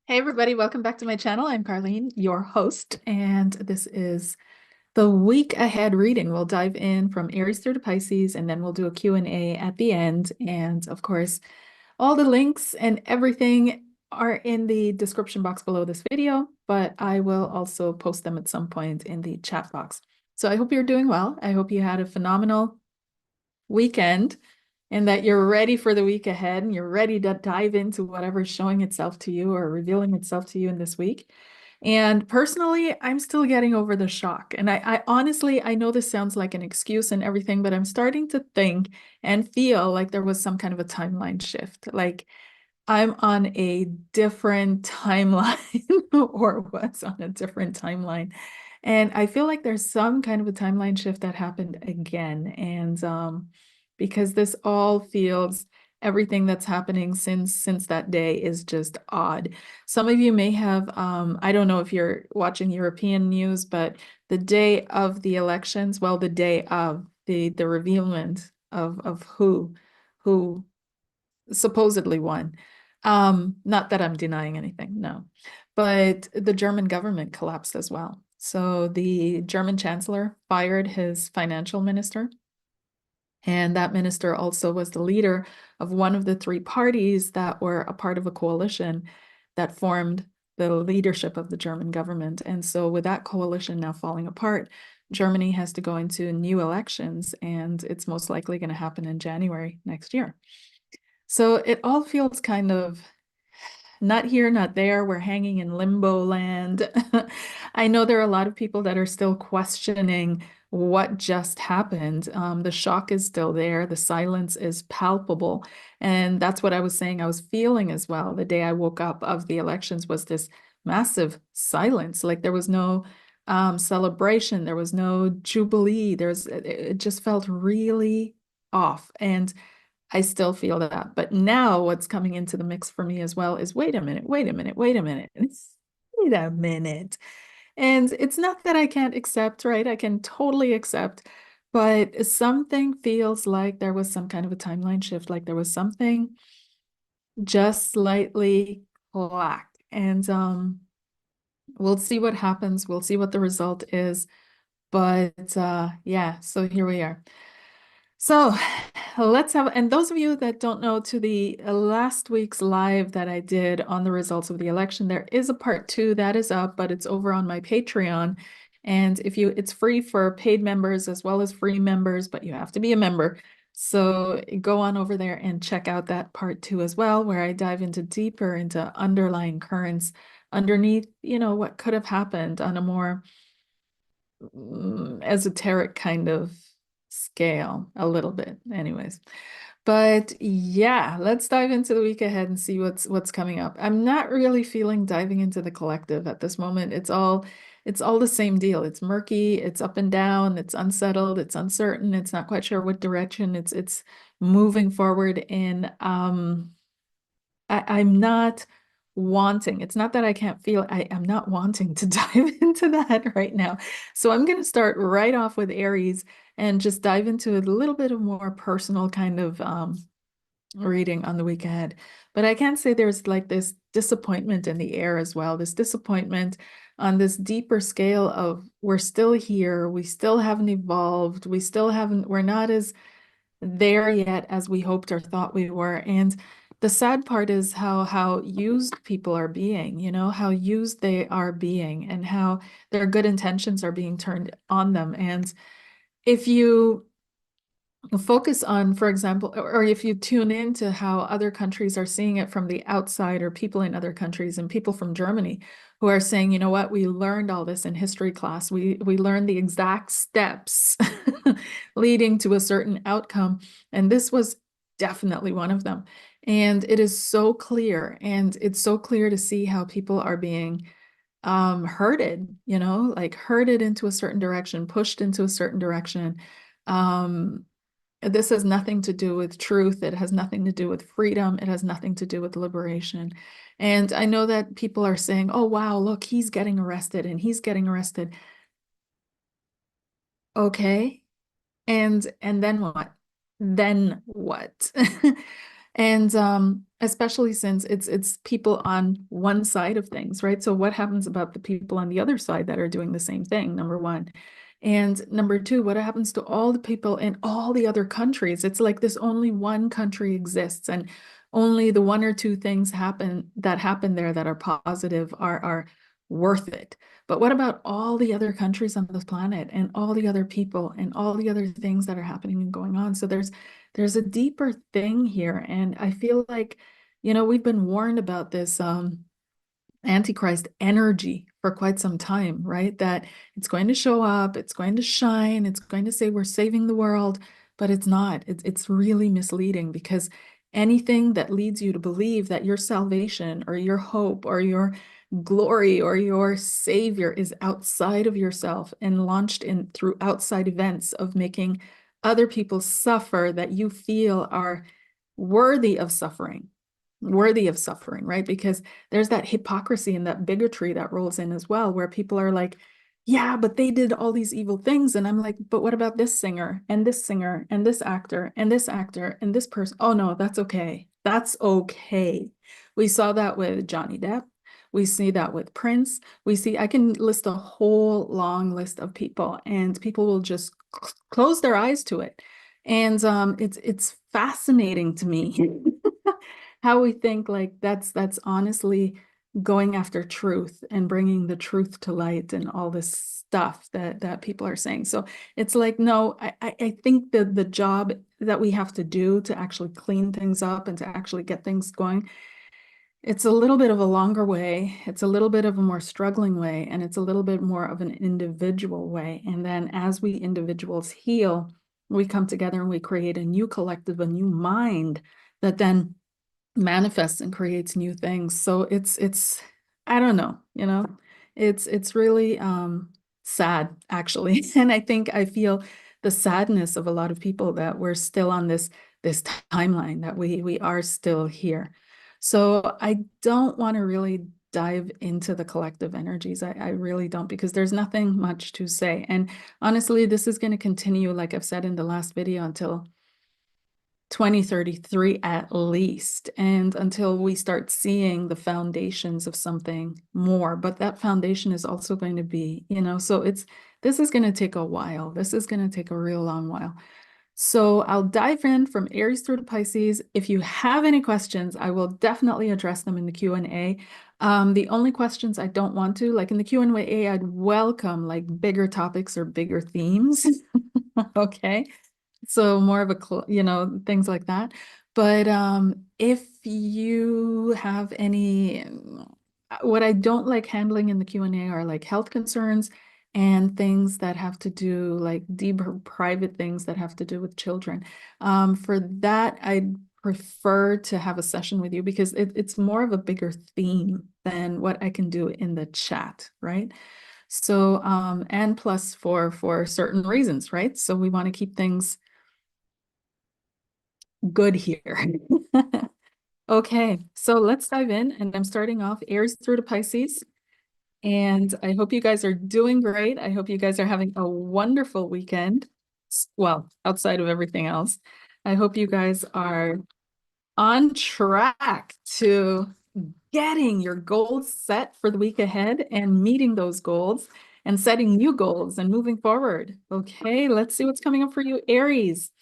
Hey everybody, welcome back to my channel. I'm Karleen, your host, and this is the week ahead reading. We'll dive in from Aries through to Pisces, and then we'll do a Q&A at the end. And of course, all the links and everything are in the description box below this video, but I will also post them at some point in the chat box. So I hope you're doing well. I hope you had a phenomenal weekend and that you're ready for the week ahead and you're ready to dive into whatever's showing itself to you or revealing itself to you in this week. And personally, I'm still getting over the shock. And I honestly, I know this sounds like an excuse and everything, but I'm starting to think and feel like there was some kind of a timeline shift. Like I'm on a different timeline or was on a different timeline. And I feel like there's some kind of a timeline shift that happened again. And because this all feels everything that's happening since that day is just odd. Some of you may have I don't know if you're watching European news, but the day of the elections, well, the day of the revealment of who supposedly won. Not that I'm denying anything, no. But the German government collapsed as well. So the German chancellor fired his financial minister, and that minister also was the leader of one of the three parties that were a part of a coalition that formed the leadership of the German government. And so with that coalition now falling apart, Germany has to go into new elections, and it's most likely going to happen in January next year. So it all feels kind of not here, not there. We're hanging in limbo land. I know there are a lot of people that are still questioning what just happened. The shock is still there. The silence is palpable. And that's what I was saying I was feeling as well. The day I woke up of the elections was this massive silence. Like there was no celebration. There was no jubilee. It just felt really off. And I still feel that. But now what's coming into the mix for me as well is wait a minute, wait a minute, wait a minute. Wait a minute. And it's not that I can't accept, right? I can totally accept, but something feels like there was some kind of a timeline shift, like there was something just slightly clacked. And we'll see what happens. We'll see what the result is. But yeah, so here we are. So let's have, and those of you that don't know, to the last week's live that I did on the results of the election, there is a part 2 that is up, but it's over on my Patreon. And it's free for paid members as well as free members, but you have to be a member. So go on over there and check out that part 2 as well, where I dive into deeper into underlying currents underneath, what could have happened on a more esoteric kind of scale a little bit anyways. But yeah, let's dive into the week ahead and see what's coming up. I'm not really feeling diving into the collective at this moment. It's all the same deal. It's murky, it's up and down, it's unsettled, it's uncertain, it's not quite sure what direction it's moving forward in. I'm not wanting, it's not that I can't feel, I'm not wanting to dive into that right now. So I'm going to start right off with Aries and just dive into a little bit of more personal kind of reading on the week ahead. But I can say there's like this disappointment in the air as well, this disappointment on this deeper scale of we're still here, we still haven't evolved, we're not as there yet as we hoped or thought we were. And the sad part is how used people are being, how used they are being and how their good intentions are being turned on them. And if you focus on, for example, or if you tune into how other countries are seeing it from the outside, or people in other countries and people from Germany who are saying, you know what, we learned all this in history class. We learned the exact steps leading to a certain outcome. And this was definitely one of them. And it is so clear. And it's so clear to see how people are being herded, like herded into a certain direction, pushed into a certain direction. This has nothing to do with truth. It has nothing to do with freedom. It has nothing to do with liberation. And I know that people are saying, oh, wow, look, he's getting arrested and he's getting arrested. Okay. And then what? Then what? And especially since it's people on one side of things, right? So what happens about the people on the other side that are doing the same thing, number one. And number two, what happens to all the people in all the other countries? It's like this only one country exists, and only the one or two things happen there that are positive are worth it. But what about all the other countries on this planet and all the other people and all the other things that are happening and going on? So there's a deeper thing here. And I feel like, we've been warned about this Antichrist energy for quite some time, right? That it's going to show up, it's going to shine, it's going to say we're saving the world, but it's not. It's really misleading, because anything that leads you to believe that your salvation or your hope or your glory or your savior is outside of yourself and launched in through outside events of making other people suffer that you feel are worthy of suffering, right? Because there's that hypocrisy and that bigotry that rolls in as well, where people are like, yeah, but they did all these evil things. And I'm like, but what about this singer and this singer and this actor and this actor and this person? Oh no, that's okay. That's okay. We saw that with Johnny Depp. We see that with Prince. I can list a whole long list of people, and people will just close their eyes to it. And it's fascinating to me how we think like that's honestly going after truth and bringing the truth to light and all this stuff that people are saying. So it's like, no, I think that the job that we have to do to actually clean things up and to actually get things going, it's a little bit of a longer way. It's a little bit of a more struggling way, and it's a little bit more of an individual way. And then as we individuals heal, we come together and we create a new collective, a new mind that then manifests and creates new things. So it's I don't know, it's really sad actually. And I feel the sadness of a lot of people that we're still on this timeline, that we are still here. So I don't want to really dive into the collective energies. I really don't, because there's nothing much to say. And honestly, this is going to continue, like I've said in the last video, until 2033 at least, and until we start seeing the foundations of something more. But that foundation is also going to be, so this is going to take a while. This is going to take a real long while. So I'll dive in from Aries through to Pisces. If you have any questions, I will definitely address them in the Q&A. The only questions I don't want to, like in the Q&A, I'd welcome like bigger topics or bigger themes. Okay. So more of a, things like that. But if you have any, what I don't like handling in the Q&A are like health concerns and things that have to do like deeper private things that have to do with children. For that, I'd prefer to have a session with you, because it's more of a bigger theme than what I can do in the chat, right? So, and plus for certain reasons, right? So we want to keep things good here. Okay, so let's dive in, and I'm starting off Aries through to Pisces. And I hope you guys are doing great. I hope you guys are having a wonderful weekend. Well, outside of everything else, I hope you guys are on track to getting your goals set for the week ahead and meeting those goals and setting new goals and moving forward. Okay, let's see what's coming up for you, Aries.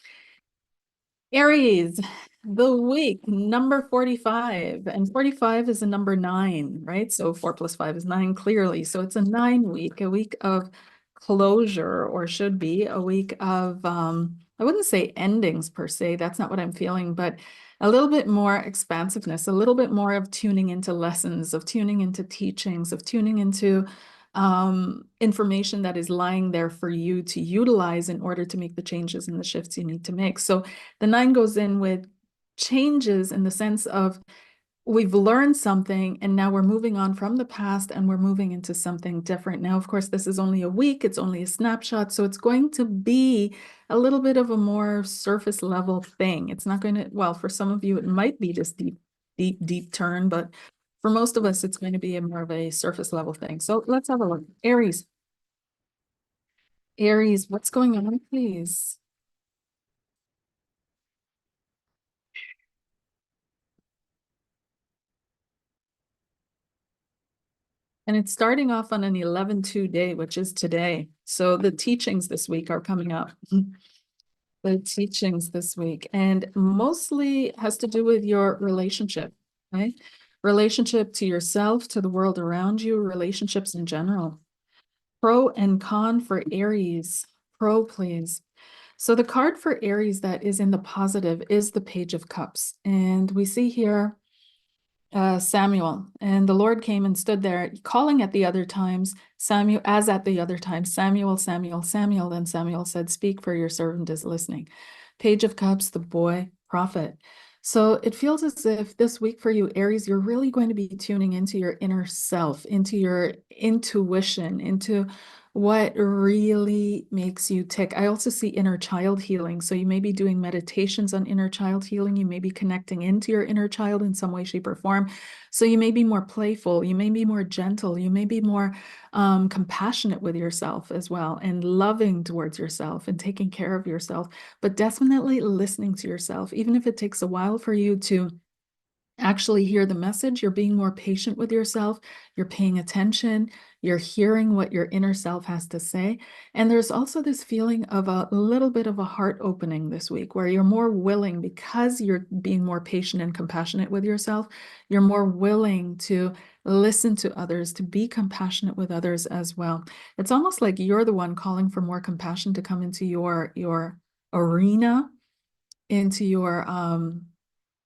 Aries, the week number 45, and 45 is a number 9, right? So 4 plus 5 is 9 clearly. So it's a 9 week, a week of closure, or should be a week of, I wouldn't say endings per se, that's not what I'm feeling, but a little bit more expansiveness, a little bit more of tuning into lessons, of tuning into teachings, of tuning into information that is lying there for you to utilize in order to make the changes and the shifts you need to make. So the 9 goes in with changes in the sense of we've learned something and now we're moving on from the past and we're moving into something different. Now, of course, this is only a week, it's only a snapshot, so it's going to be a little bit of a more surface level thing. It's not going to, well, for some of you, it might be this deep turn, but for most of us, it's going to be a more of a surface level thing. So let's have a look. Aries. Aries, what's going on, please? And it's starting off on an 11/2 day, which is today. So the teachings this week are coming up. The teachings this week, and mostly has to do with your relationship, right? Relationship to yourself, to the world around you, relationships in general. Pro and con for Aries. Pro, please. So the card for Aries that is in the positive is the Page of Cups. And we see here Samuel, and the Lord came and stood there, calling at the other times, Samuel, as at the other times, Samuel, Samuel, Samuel. Then Samuel said, "Speak, for your servant is listening." Page of Cups, the boy prophet. So it feels as if this week for you, Aries, you're really going to be tuning into your inner self, into your intuition, into what really makes you tick. I also see inner child healing. So you may be doing meditations on inner child healing. You may be connecting into your inner child in some way, shape, or form. So you may be more playful. You may be more gentle. You may be more compassionate with yourself as well, and loving towards yourself and taking care of yourself, but definitely listening to yourself. Even if it takes a while for you to actually hear the message, you're being more patient with yourself, you're paying attention, you're hearing what your inner self has to say. And there's also this feeling of a little bit of a heart opening this week, where you're more willing, because you're being more patient and compassionate with yourself, you're more willing to listen to others, to be compassionate with others as well. It's almost like you're the one calling for more compassion to come into your arena, into your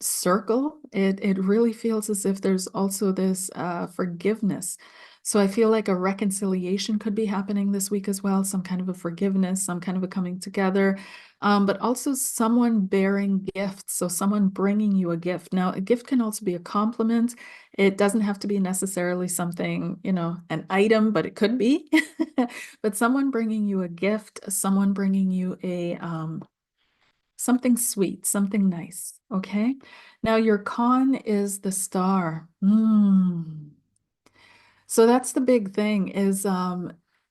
circle. It really feels as if there's also this forgiveness. So I feel like a reconciliation could be happening this week as well, some kind of a forgiveness, some kind of a coming together, but also someone bearing gifts. So someone bringing you a gift. Now, a gift can also be a compliment. It doesn't have to be necessarily something, an item, but it could be. But someone bringing you a gift, someone bringing you a something sweet, something nice. Okay. Now your con is the star. So that's the big thing is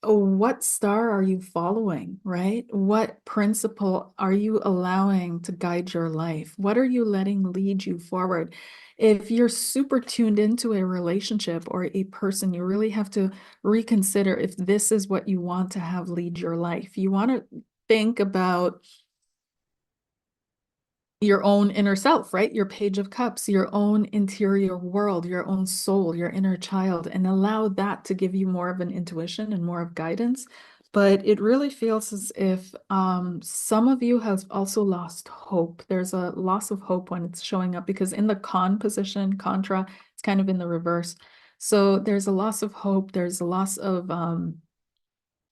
what star are you following, right? What principle are you allowing to guide your life? What are you letting lead you forward? If you're super tuned into a relationship or a person, you really have to reconsider if this is what you want to have lead your life. You want to think about your own inner self, right? Your Page of Cups, your own interior world, your own soul, your inner child, and allow that to give you more of an intuition and more of guidance. But it really feels as if some of you have also lost hope. There's a loss of hope when it's showing up, because in the con position, contra, it's kind of in the reverse. So there's a loss of hope. There's a loss of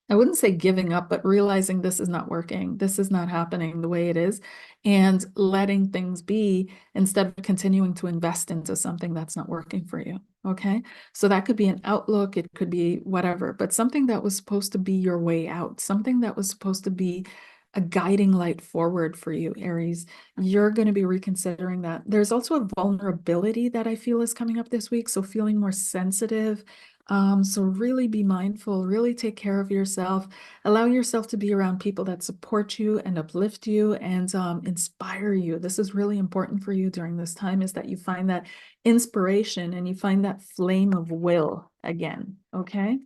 I wouldn't say giving up, but realizing this is not working. This is not happening the way it is, and letting things be instead of continuing to invest into something that's not working for you. Okay. So that could be an outlook. It could be whatever, but something that was supposed to be your way out, something that was supposed to be a guiding light forward for you, Aries. You're going to be reconsidering that. There's also a vulnerability that I feel is coming up this week. So feeling more sensitive. So really be mindful, really take care of yourself, allow yourself to be around people that support you and uplift you and inspire you. This is really important for you during this time, is that you find that inspiration and you find that flame of will again. Okay.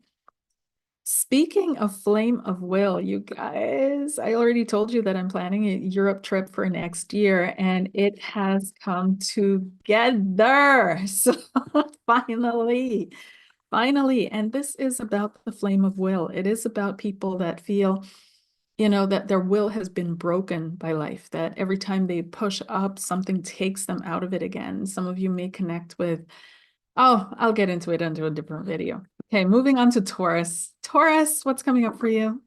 Speaking of flame of will, you guys, I already told you that I'm planning a Europe trip for next year, and it has come together. So finally. Finally, and this is about the flame of will. It is about people that feel, that their will has been broken by life, that every time they push up, something takes them out of it again. Some of you may connect with, oh, I'll get into it into a different video. Okay, moving on to Taurus. Taurus, what's coming up for you?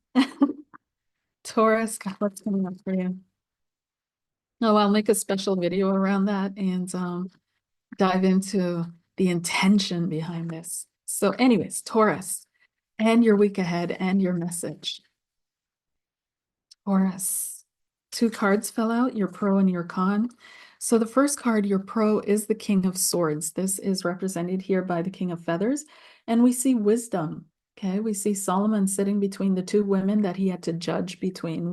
Taurus, what's coming up for you? Oh, I'll make a special video around that and dive into the intention behind this. So anyways, Taurus, and your week ahead and your message. Taurus, two cards fell out, your pro and your con. So the first card, your pro, is the King of Swords. This is represented here by the King of Feathers. And we see wisdom. Okay, we see Solomon sitting between the two women that he had to judge between.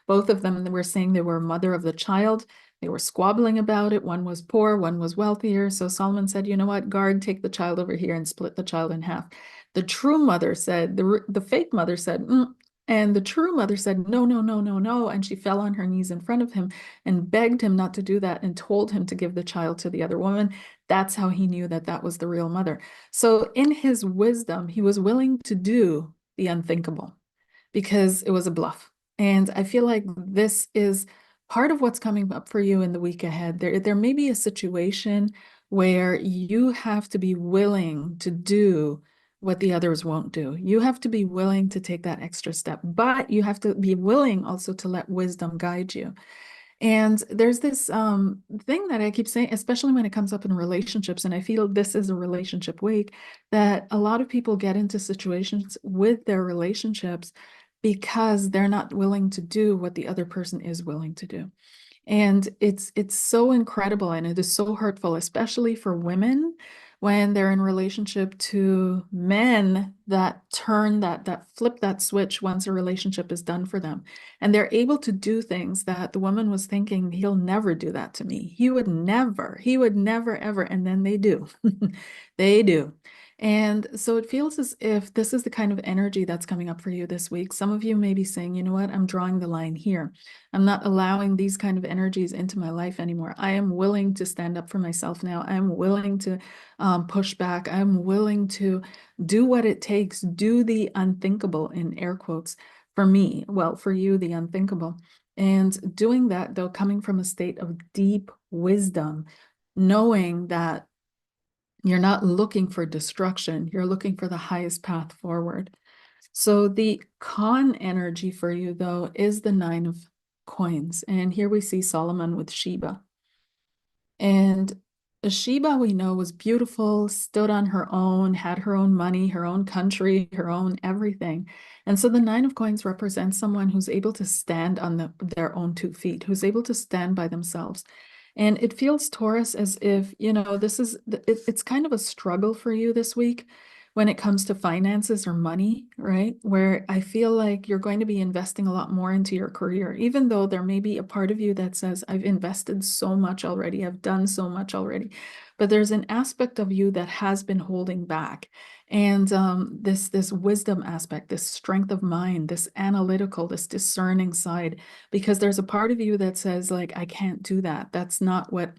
Both of them were saying they were mother of the child. They were squabbling about it. One was poor, one was wealthier. So Solomon said, you know what, guard, take the child over here and split the child in half. The true mother said, the fake mother said, and the true mother said, no, no, no, no, no. And she fell on her knees in front of him and begged him not to do that and told him to give the child to the other woman. That's how he knew that that was the real mother. So in his wisdom, he was willing to do the unthinkable because it was a bluff. And I feel like this is part of what's coming up for you in the week ahead. There may be a situation where you have to be willing to do what the others won't do. You have to be willing to take that extra step, but you have to be willing also to let wisdom guide you. And there's this thing that I keep saying, especially when it comes up in relationships, and I feel this is a relationship week, that a lot of people get into situations with their relationships because they're not willing to do what the other person is willing to do. And it's so incredible and it is so hurtful, especially for women when they're in relationship to men that turn that flip that switch once a relationship is done for them. And they're able to do things that the woman was thinking, he'll never do that to me. He would never, ever. And then they do. They do. And so it feels as if this is the kind of energy that's coming up for you this week. Some of you may be saying, you know what, I'm drawing the line here. I'm not allowing these kind of energies into my life anymore. I am willing to stand up for myself now. I'm willing to push back. I'm willing to do what it takes, do the unthinkable in air quotes for me. Well, for you, the unthinkable. And doing that, though, coming from a state of deep wisdom, knowing that you're not looking for destruction, you're looking for the highest path forward. So the con energy for you, though, is the 9 of coins. And here we see Solomon with Sheba. And Sheba, we know, was beautiful, stood on her own, had her own money, her own country, her own everything. And so the 9 of coins represents someone who's able to stand on their own 2 feet, who's able to stand by themselves. And it feels, Taurus, as if, you know, it's kind of a struggle for you this week when it comes to finances or money, right? Where I feel like you're going to be investing a lot more into your career, even though there may be a part of you that says, I've invested so much already, I've done so much already. But there's an aspect of you that has been holding back. And this wisdom aspect, this strength of mind, this analytical, this discerning side, because there's a part of you that says, like, I can't do that. That's not what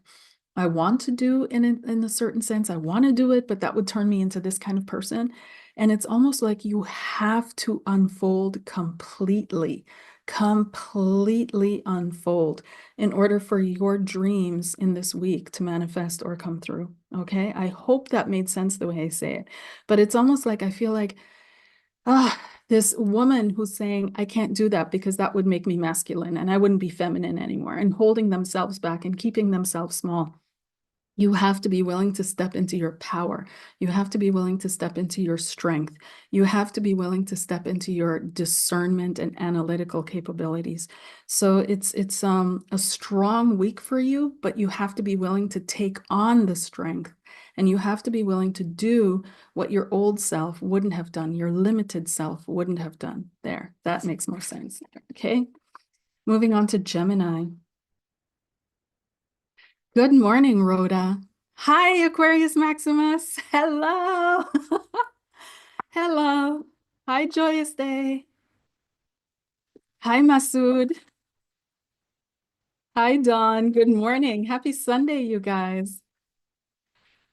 I want to do in a certain sense. I want to do it, but that would turn me into this kind of person. And it's almost like you have to unfold completely unfold in order for your dreams in this week to manifest or come through. Okay. I hope that made sense the way I say it, but it's almost like I feel like, this woman who's saying, I can't do that because that would make me masculine and I wouldn't be feminine anymore, and holding themselves back and keeping themselves small. You have to be willing to step into your power. You have to be willing to step into your strength. You have to be willing to step into your discernment and analytical capabilities. So it's a strong week for you, but you have to be willing to take on the strength, and you have to be willing to do what your old self wouldn't have done, your limited self wouldn't have done. There, that makes more sense. Okay, moving on to Gemini. Good morning, Rhoda. Hi, Aquarius Maximus. Hello. Hello. Hi, Joyous Day. Hi, Masood. Hi, Dawn. Good morning. Happy Sunday, you guys.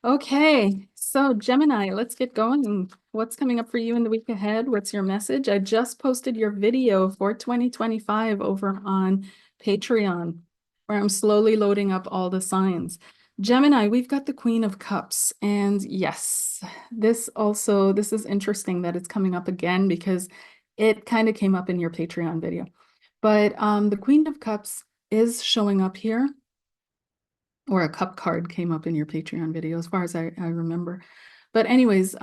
Okay, so Gemini, let's get going. What's coming up for you in the week ahead? What's your message? I just posted your video for 2025 over on Patreon, where I'm slowly loading up all the signs. Gemini, we've got the Queen of Cups. And yes, this is interesting that it's coming up again because it kind of came up in your Patreon video. But the Queen of Cups is showing up here, or a cup card came up in your Patreon video, as far as I remember. But anyways,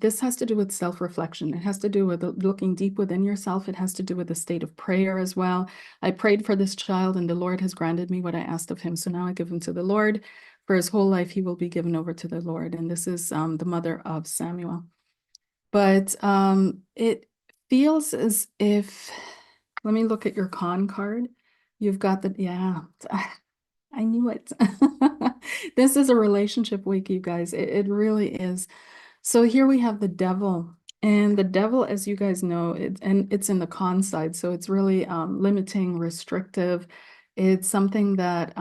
this has to do with self-reflection. It has to do with looking deep within yourself. It has to do with the state of prayer as well. I prayed for this child and the Lord has granted me what I asked of him. So now I give him to the Lord. For his whole life, he will be given over to the Lord. And this is the mother of Samuel. But it feels as if, let me look at your con card. You've got the, yeah. I knew it. This is a relationship week, you guys. It really is. So here we have the devil. And the devil, as you guys know, it's in the con side. So it's really limiting, restrictive. It's something that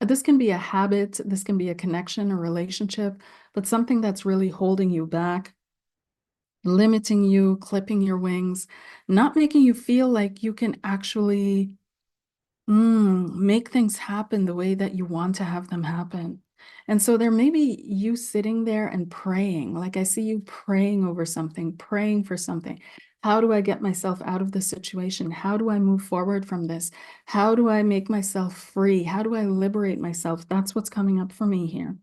this can be a habit, this can be a connection, a relationship, but something that's really holding you back, limiting you, clipping your wings, not making you feel like you can actually make things happen the way that you want to have them happen. And so there may be you sitting there and praying, like I see you praying over something, praying for something. How do I get myself out of this situation? How do I move forward from this? How do I make myself free? How do I liberate myself? That's what's coming up for me here.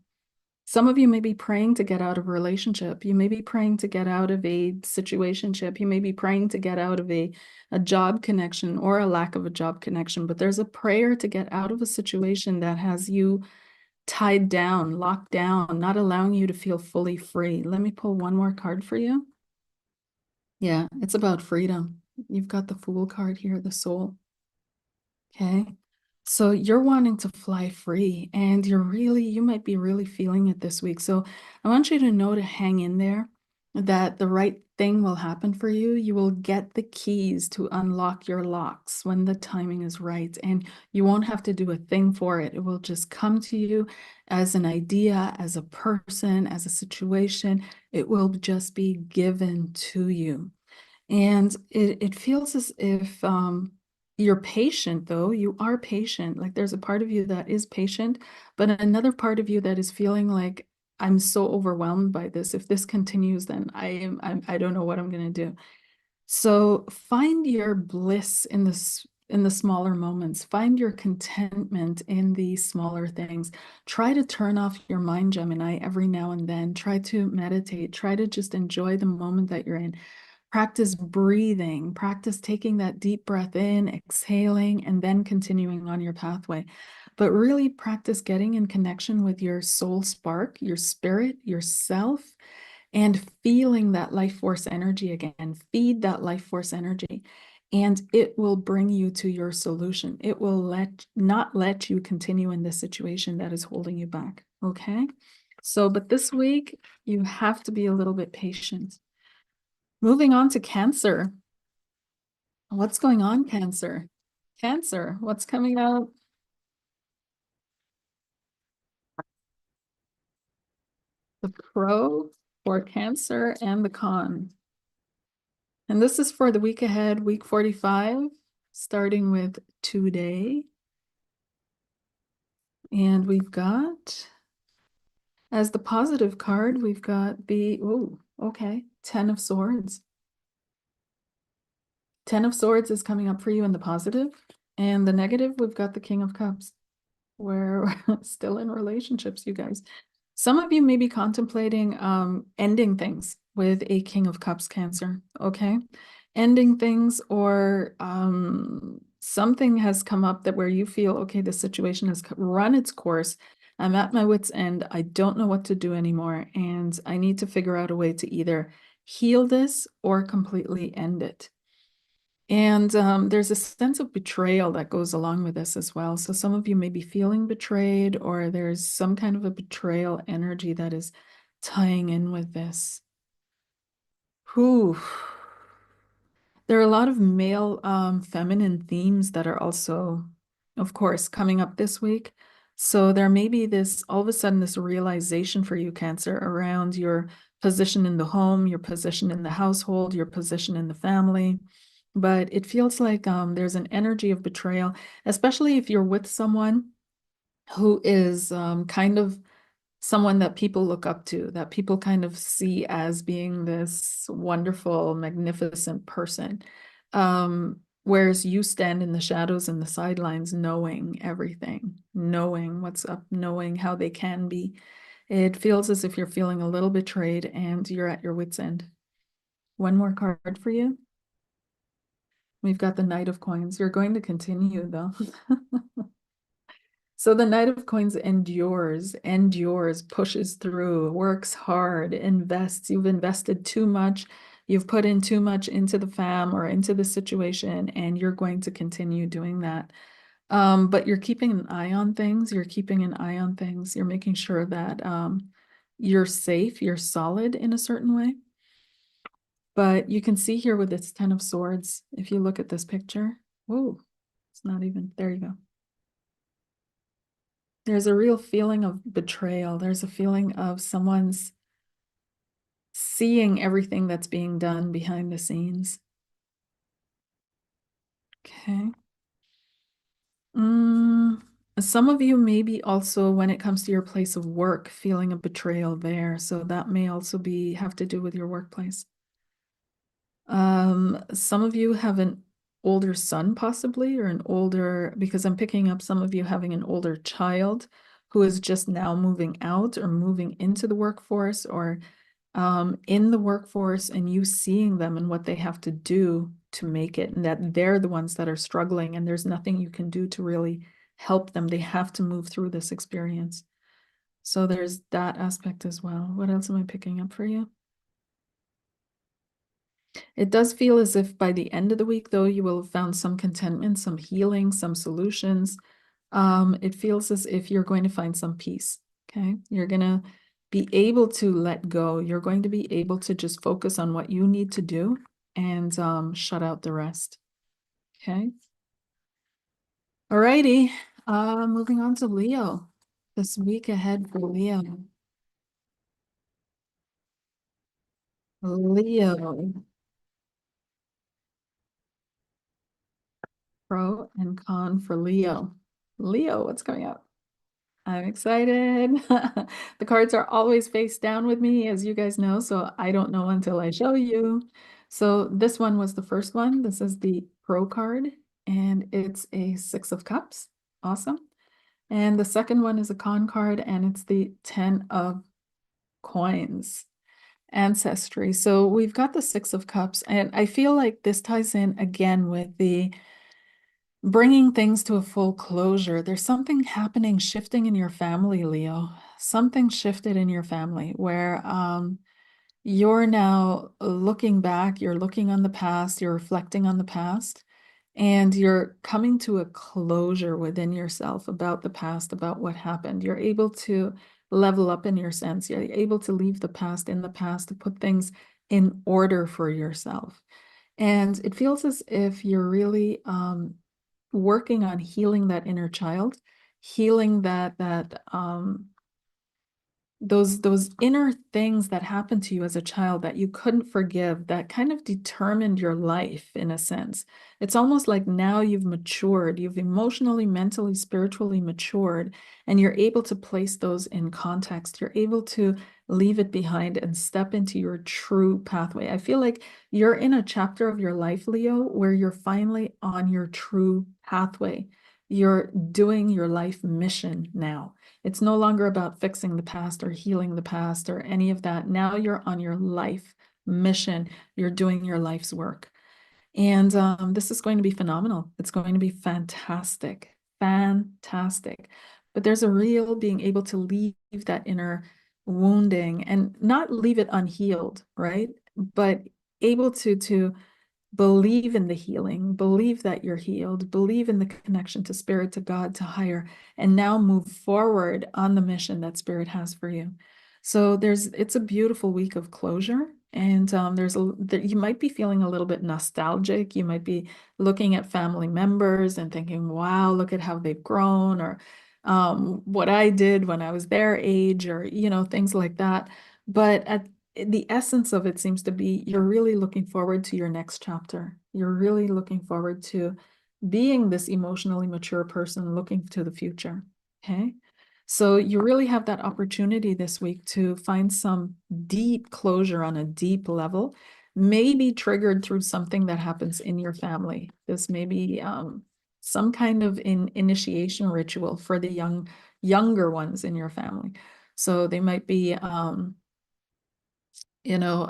Some of you may be praying to get out of a relationship. You may be praying to get out of a situationship. You may be praying to get out of a job connection or a lack of a job connection. But there's a prayer to get out of a situation that has you tied down, locked down, not allowing you to feel fully free. Let me pull one more card for you. Yeah, it's about freedom. You've got the Fool card here, the Soul. Okay. So you're wanting to fly free and you might be really feeling it this week. So I want you to know to hang in there, that the right thing will happen for you. You will get the keys to unlock your locks when the timing is right, and you won't have to do a thing for it. It will just come to you as an idea, as a person, as a situation. It will just be given to you. And it feels as if you're patient, though. You are patient. Like there's a part of you that is patient, but another part of you that is feeling like, I'm so overwhelmed by this. If this continues, then I don't know what I'm going to do. So find your bliss in the smaller moments. Find your contentment in the smaller things. Try to turn off your mind, Gemini, every now and then. Try to meditate. Try to just enjoy the moment that you're in. Practice breathing, practice taking that deep breath in, exhaling, and then continuing on your pathway. But really practice getting in connection with your soul spark, your spirit, yourself, and feeling that life force energy again. Feed that life force energy, and it will bring you to your solution. It will not let you continue in this situation that is holding you back. Okay? So, but this week, you have to be a little bit patient. Moving on to Cancer. What's going on, Cancer? Cancer, what's coming out? The pro for Cancer and the con. And this is for the week ahead, week 45, starting with today. And we've got, as the positive card, we've got the, oh, okay, 10 of Swords. 10 of Swords is coming up for you in the positive. And the negative, we've got the King of Cups. We're still in relationships, you guys. Some of you may be contemplating ending things with a King of Cups, Cancer, okay? Ending things, or something has come up that where you feel, okay, the situation has run its course. I'm at my wit's end. I don't know what to do anymore, and I need to figure out a way to either heal this or completely end it. And there's a sense of betrayal that goes along with this as well. So some of you may be feeling betrayed, or there's some kind of a betrayal energy that is tying in with this. Whew. There are a lot of male, feminine themes that are also, of course, coming up this week. So there may be this, all of a sudden, this realization for you, Cancer, around your position in the home, your position in the household, your position in the family. But it feels like there's an energy of betrayal, especially if you're with someone who is kind of someone that people look up to, that people kind of see as being this wonderful, magnificent person. Whereas you stand in the shadows and the sidelines, knowing everything, knowing what's up, knowing how they can be. It feels as if you're feeling a little betrayed and you're at your wit's end. One more card for you. We've got the Knight of Coins. You're going to continue, though. So the Knight of Coins endures, pushes through, works hard, invests. You've invested too much. You've put in too much into the fam or into the situation, and you're going to continue doing that. But you're keeping an eye on things. You're keeping an eye on things. You're making sure that you're safe, you're solid in a certain way. But you can see here with this Ten of Swords, if you look at this picture, whoa, it's not even, there you go. There's a real feeling of betrayal. There's a feeling of someone's seeing everything that's being done behind the scenes. Okay. Some of you maybe also, when it comes to your place of work, feeling a betrayal there. So that may also be have to do with your workplace. Some of you have an older son possibly, or an older, because I'm picking up some of you having an older child who is just now moving out or moving into the workforce, or in the workforce, and you seeing them and what they have to do to make it, and that they're the ones that are struggling and there's nothing you can do to really help them. They have to move through this experience. So there's that aspect as well. What else am I picking up for you? It does feel as if by the end of the week, though, you will have found some contentment, some healing, some solutions. It feels as if you're going to find some peace. Okay. You're going to be able to let go. You're going to be able to just focus on what you need to do and shut out the rest. Okay. All righty. Moving on to Leo. This week ahead for Leo. Leo. Pro and con for Leo. Leo, what's coming up? I'm excited. The cards are always face down with me, as you guys know, so I don't know until I show you. So this one was the first one. This is the Pro card, and it's a Six of Cups. Awesome. And the second one is a con card, and it's the Ten of Coins. Ancestry. So we've got the Six of Cups, and I feel like this ties in again with the bringing things to a full closure. There's something happening, shifting in your family, Leo. Something shifted in your family where you're now looking back, you're looking on the past, you're reflecting on the past, and you're coming to a closure within yourself about the past, about what happened. You're able to level up in your sense. You're able to leave the past in the past, to put things in order for yourself. And it feels as if you're really working on healing that inner child, healing those inner things that happened to you as a child that you couldn't forgive, that kind of determined your life in a sense. It's almost like now you've matured, you've emotionally, mentally, spiritually matured, and you're able to place those in context. You're able to leave it behind and step into your true pathway. I feel like you're in a chapter of your life, Leo, where you're finally on your true pathway. You're doing your life mission now. It's no longer about fixing the past or healing the past or any of that. Now you're on your life mission. You're doing your life's work. And this is going to be phenomenal. It's going to be fantastic, fantastic. But there's a real being able to leave that inner wounding and not leave it unhealed, right? But able to believe in the healing, believe that you're healed, believe in the connection to spirit, to God, to higher, and now move forward on the mission that spirit has for you. So it's a beautiful week of closure. And you might be feeling a little bit nostalgic. You might be looking at family members and thinking, wow, look at how they've grown, or what I did when I was their age, or, things like that. But at the essence of it seems to be you're really looking forward to your next chapter. You're really looking forward to being this emotionally mature person looking to the future. Okay. So you really have that opportunity this week to find some deep closure on a deep level, maybe triggered through something that happens in your family. This may be some kind of initiation ritual for the younger ones in your family. So they might be you know,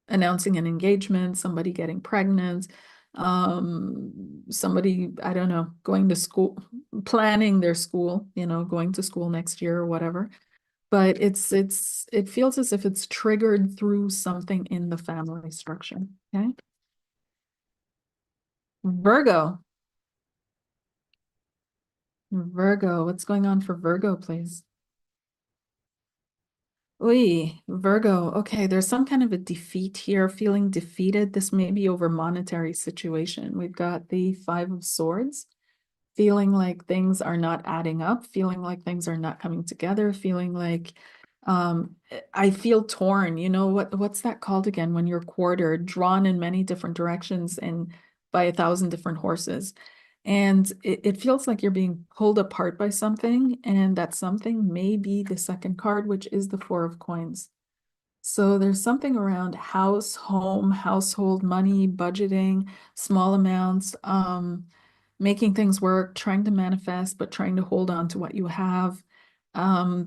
announcing an engagement, somebody getting pregnant, somebody, I don't know, going to school, planning their school, going to school next year or whatever. But it feels as if it's triggered through something in the family structure. Okay. Virgo. Virgo, what's going on for Virgo, please? Oy, Virgo. Okay, there's some kind of a defeat here, feeling defeated. This may be over monetary situation. We've got the Five of Swords, feeling like things are not adding up, feeling like things are not coming together, feeling like I feel torn. You know what's that called again when you're quartered, drawn in many different directions and by a thousand different horses. And it feels like you're being pulled apart by something, and that something may be the second card, which is the Four of Coins. So there's something around house, home, household, money, budgeting, small amounts, making things work, trying to manifest, but trying to hold on to what you have,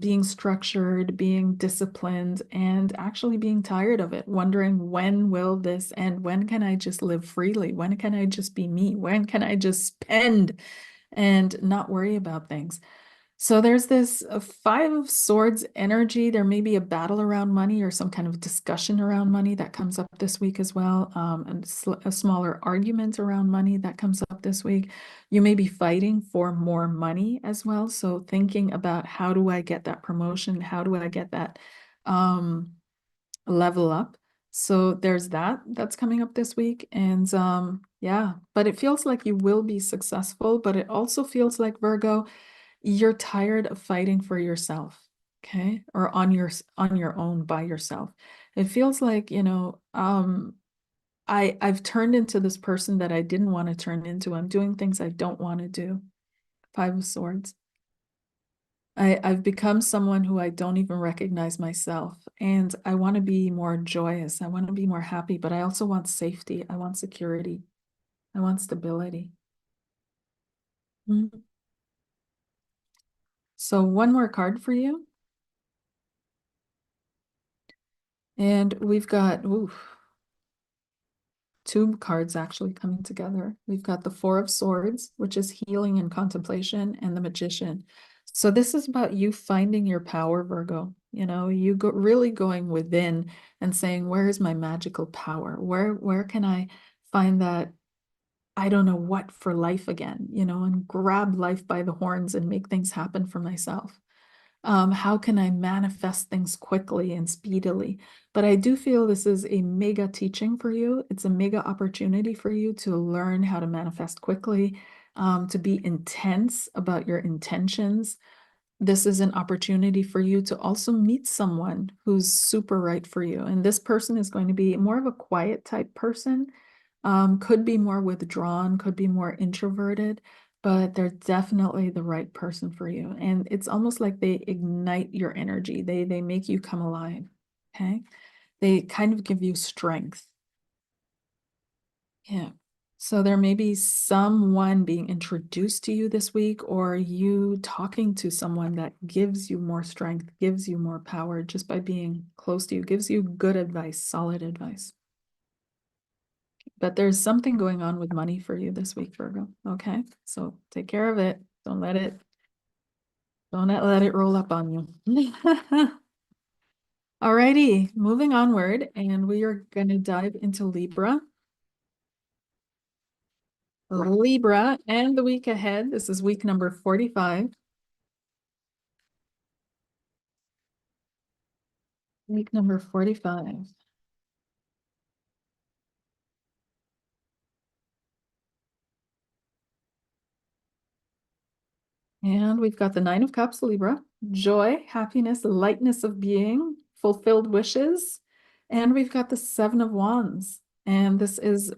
being structured, being disciplined, and actually being tired of it, wondering when will this end? When can I just live freely? When can I just be me? When can I just spend and not worry about things? So there's this Five of Swords energy. There may be a battle around money or some kind of discussion around money that comes up this week as well. And a smaller argument around money that comes up this week. You may be fighting for more money as well. So thinking about how do I get that promotion? How do I get that level up? So there's that's coming up this week. And yeah, but it feels like you will be successful, but it also feels like Virgo, you're tired of fighting for yourself, okay? Or on your own by yourself. It feels like, I've turned into this person that I didn't want to turn into. I'm doing things I don't want to do. Five of Swords. I've become someone who I don't even recognize myself. And I want to be more joyous. I want to be more happy, but I also want safety. I want security. I want stability. Mm. So one more card for you. And we've got, ooh, two cards actually coming together. We've got the Four of Swords, which is healing and contemplation, and the Magician. So this is about you finding your power, Virgo. You go really going within and saying, where is my magical power? Where can I find that, I don't know what, for life again, and grab life by the horns and make things happen for myself? How can I manifest things quickly and speedily? But I do feel this is a mega teaching for you. It's a mega opportunity for you to learn how to manifest quickly, to be intense about your intentions. This is an opportunity for you to also meet someone who's super right for you. And this person is going to be more of a quiet type person, could be more withdrawn, could be more introverted, but they're definitely the right person for you. And it's almost like they ignite your energy. They make you come alive. Okay. They kind of give you strength. Yeah. So there may be someone being introduced to you this week, or you talking to someone that gives you more strength, gives you more power just by being close to you, gives you good advice, solid advice. But there's something going on with money for you this week, Virgo. Okay. So take care of it. Don't let it roll up on you. Alrighty, moving onward, and we are going to dive into Libra. Libra and the week ahead. This is week number 45. Week number 45. And we've got the Nine of Cups, Libra, joy, happiness, lightness of being, fulfilled wishes. And we've got the Seven of Wands. And this is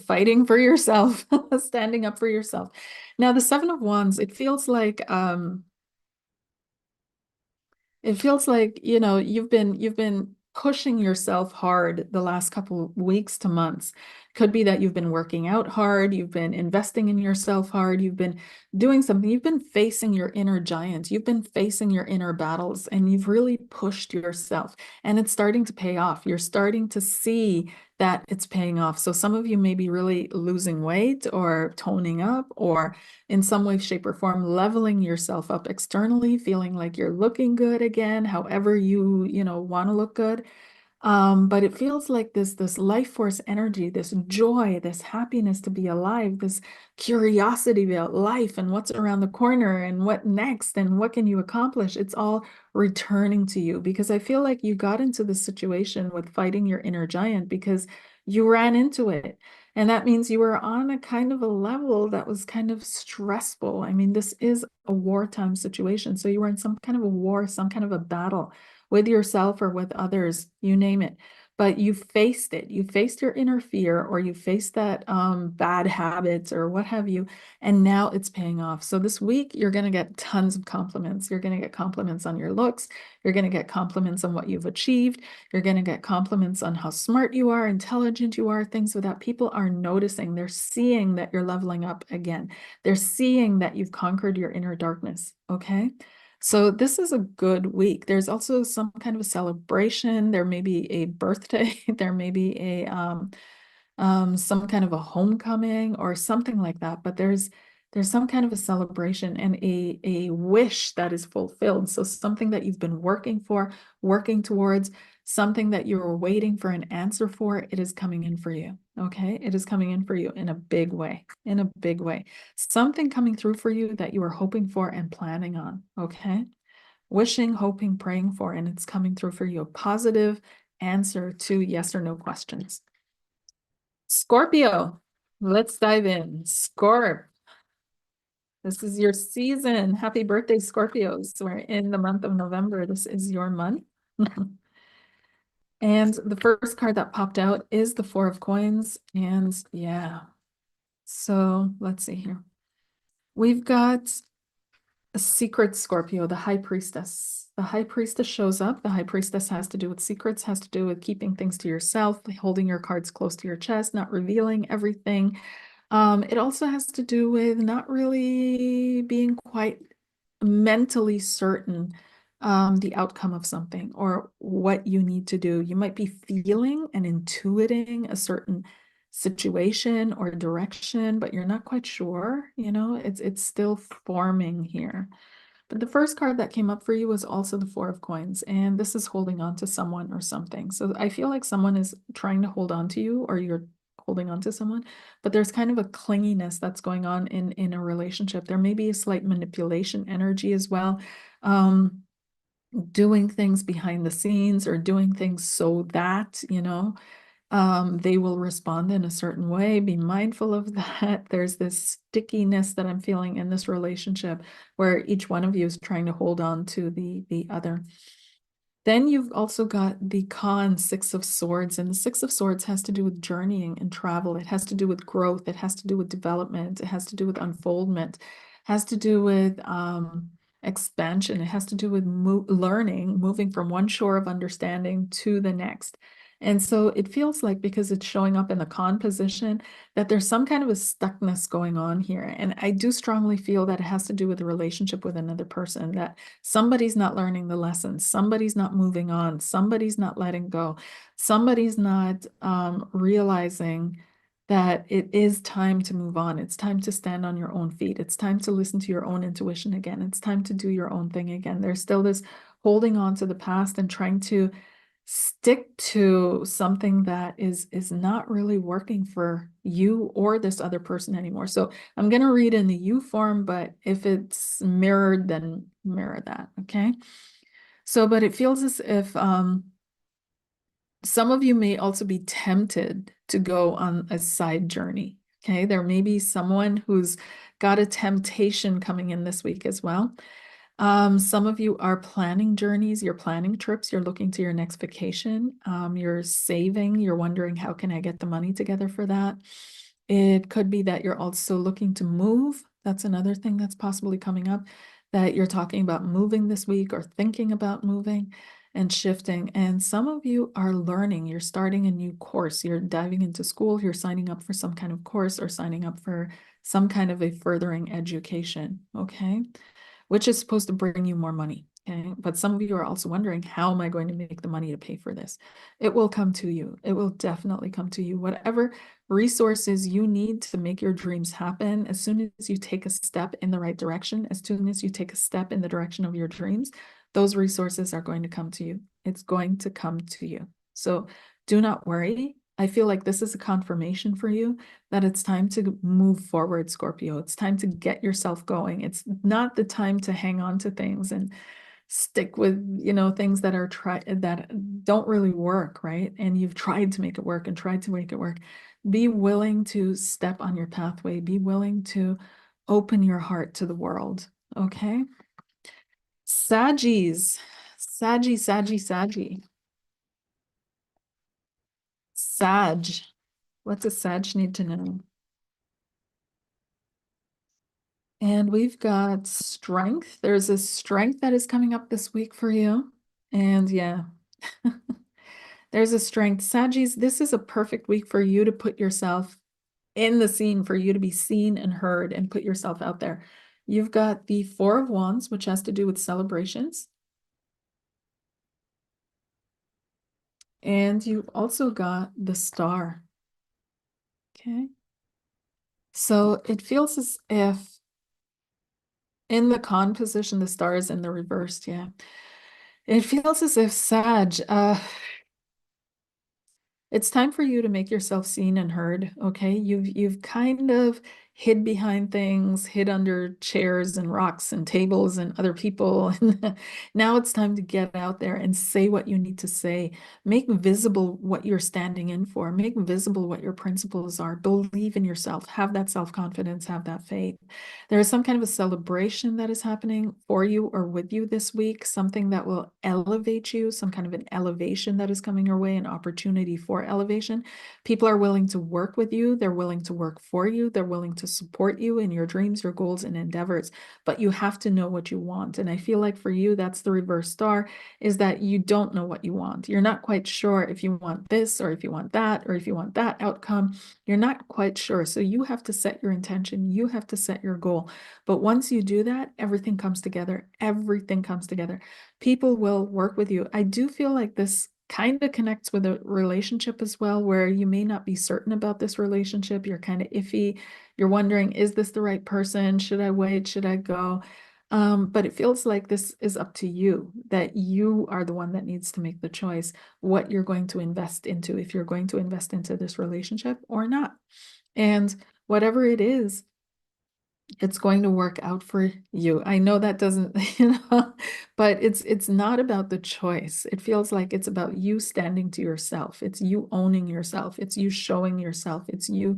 fighting for yourself, standing up for yourself. Now, the Seven of Wands, it feels like, you've been pushing yourself hard the last couple weeks to months. Could be that you've been working out hard, you've been investing in yourself hard, you've been doing something, you've been facing your inner giant, you've been facing your inner battles, and you've really pushed yourself. And it's starting to pay off. You're starting to see that it's paying off. So some of you may be really losing weight or toning up, or in some way, shape, or form, leveling yourself up externally, feeling like you're looking good again, however you want to look good. But it feels like this life force energy, this joy, this happiness to be alive, this curiosity about life and what's around the corner and what next and what can you accomplish. It's all returning to you because I feel like you got into this situation with fighting your inner giant because you ran into it. And that means you were on a kind of a level that was kind of stressful. I mean, this is a wartime situation. So you were in some kind of a war, some kind of a battle with yourself or with others, you name it. But you faced it. You faced your inner fear or you faced that bad habits or what have you. And now it's paying off. So this week, you're going to get tons of compliments. You're going to get compliments on your looks. You're going to get compliments on what you've achieved. You're going to get compliments on how smart you are, intelligent you are, things that people are noticing. They're seeing that you're leveling up again. They're seeing that you've conquered your inner darkness. Okay. So this is a good week. There's also some kind of a celebration. There may be a birthday. There may be a some kind of a homecoming or something like that. But there's some kind of a celebration and a wish that is fulfilled. So something that you've been working for, working towards, something that you were waiting for an answer for, it is coming in for you. Okay, it is coming in for you in a big way, in a big way. Something coming through for you that you were hoping for and planning on. Okay, wishing, hoping, praying for, and it's coming through for you. A positive answer to yes or no questions. Scorpio, let's dive in. Scorp, this is your season. Happy birthday, Scorpios. We're in the month of November. This is your month. And the first card that popped out is the Four of Coins. And yeah, so let's see here. We've got a secret Scorpio, the High Priestess. The High Priestess shows up. The High Priestess has to do with secrets, has to do with keeping things to yourself, holding your cards close to your chest, not revealing everything. It also has to do with not really being quite mentally certain the outcome of something or what you need to do. You might be feeling and intuiting a certain situation or direction, but you're not quite sure, it's still forming here. But the first card that came up for you was also the Four of Coins, and this is holding on to someone or something. So I feel like someone is trying to hold on to you or you're holding on to someone, but there's kind of a clinginess that's going on in a relationship. There may be a slight manipulation energy as well. Doing things behind the scenes or doing things so that, they will respond in a certain way. Be mindful of that. There's this stickiness that I'm feeling in this relationship where each one of you is trying to hold on to the other. Then you've also got the Six of Swords, and the Six of Swords has to do with journeying and travel. It has to do with growth. It has to do with development. It has to do with unfoldment. It has to do with expansion. It has to do with learning, moving from one shore of understanding to the next. And so it feels like because it's showing up in the position that there's some kind of a stuckness going on here. And I do strongly feel that it has to do with a relationship with another person, that somebody's not learning the lessons, somebody's not moving on, somebody's not letting go, somebody's not realizing that it is time to move on. It's time to stand on your own feet. It's time to listen to your own intuition again. It's time to do your own thing again. There's still this holding on to the past and trying to stick to something that is not really working for you or this other person anymore. So I'm going to read in the you form, but if it's mirrored, then mirror that. Okay. So, but it feels as if some of you may also be tempted to go on a side journey. Okay. There may be someone who's got a temptation coming in this week as well. Some of you are planning journeys, you're planning trips, you're looking to your next vacation, you're saving, you're wondering how can I get the money together for that. It could be that you're also looking to move. That's another thing that's possibly coming up, that you're talking about moving this week or thinking about moving and shifting. And some of you are learning, you're starting a new course, you're diving into school, you're signing up for some kind of course or signing up for some kind of a furthering education. Okay. Which is supposed to bring you more money. Okay. But some of you are also wondering, how am I going to make the money to pay for this? It will come to you. It will definitely come to you. Whatever resources you need to make your dreams happen, as soon as you take a step in the right direction, as soon as you take a step in the direction of your dreams, those resources are going to come to you. It's going to come to you. So do not worry. I feel like this is a confirmation for you that it's time to move forward, Scorpio. It's time to get yourself going. It's not the time to hang on to things and stick with, things that that don't really work, right? And you've tried to make it work and tried to make it work. Be willing to step on your pathway. Be willing to open your heart to the world. Okay. Saggies. Saggy. Sag. What's a Sag need to know? And we've got strength. There's a strength that is coming up this week for you. And yeah, there's a strength. Saggies, this is a perfect week for you to put yourself in the scene, for you to be seen and heard and put yourself out there. You've got the Four of Wands, which has to do with celebrations. And you've also got the Star. Okay. So it feels as if in the con position, the Star is in the reversed. Yeah. It feels as if Sag, it's time for you to make yourself seen and heard, okay? You've kind of hid behind things, hid under chairs and rocks and tables and other people. And now it's time to get out there and say what you need to say. Make visible what you're standing in for. Make visible what your principles are. Believe in yourself. Have that self-confidence, have that faith. There is some kind of a celebration that is happening for you or with you this week, something that will elevate you, some kind of an elevation that is coming your way, an opportunity for elevation. People are willing to work with you. They're willing to work for you. They're willing to support you in your dreams, your goals, and endeavors. But you have to know what you want. And I feel like for you, that's the reverse star, is that you don't know what you want. You're not quite sure if you want this or if you want that or if you want that outcome. You're not quite sure. So you have to set your intention. You have to set your goal. But once you do that, everything comes together. Everything comes together. People will work with you. I do feel like this kind of connects with a relationship as well, where you may not be certain about this relationship. You're kind of iffy. You're wondering, is this the right person? Should I wait? Should I go? But it feels like this is up to you, that you are the one that needs to make the choice what you're going to invest into, if you're going to invest into this relationship or not. And whatever it is, it's going to work out for you. I know that doesn't, but it's not about the choice. It feels like it's about you standing to yourself. It's you owning yourself. It's you showing yourself. It's you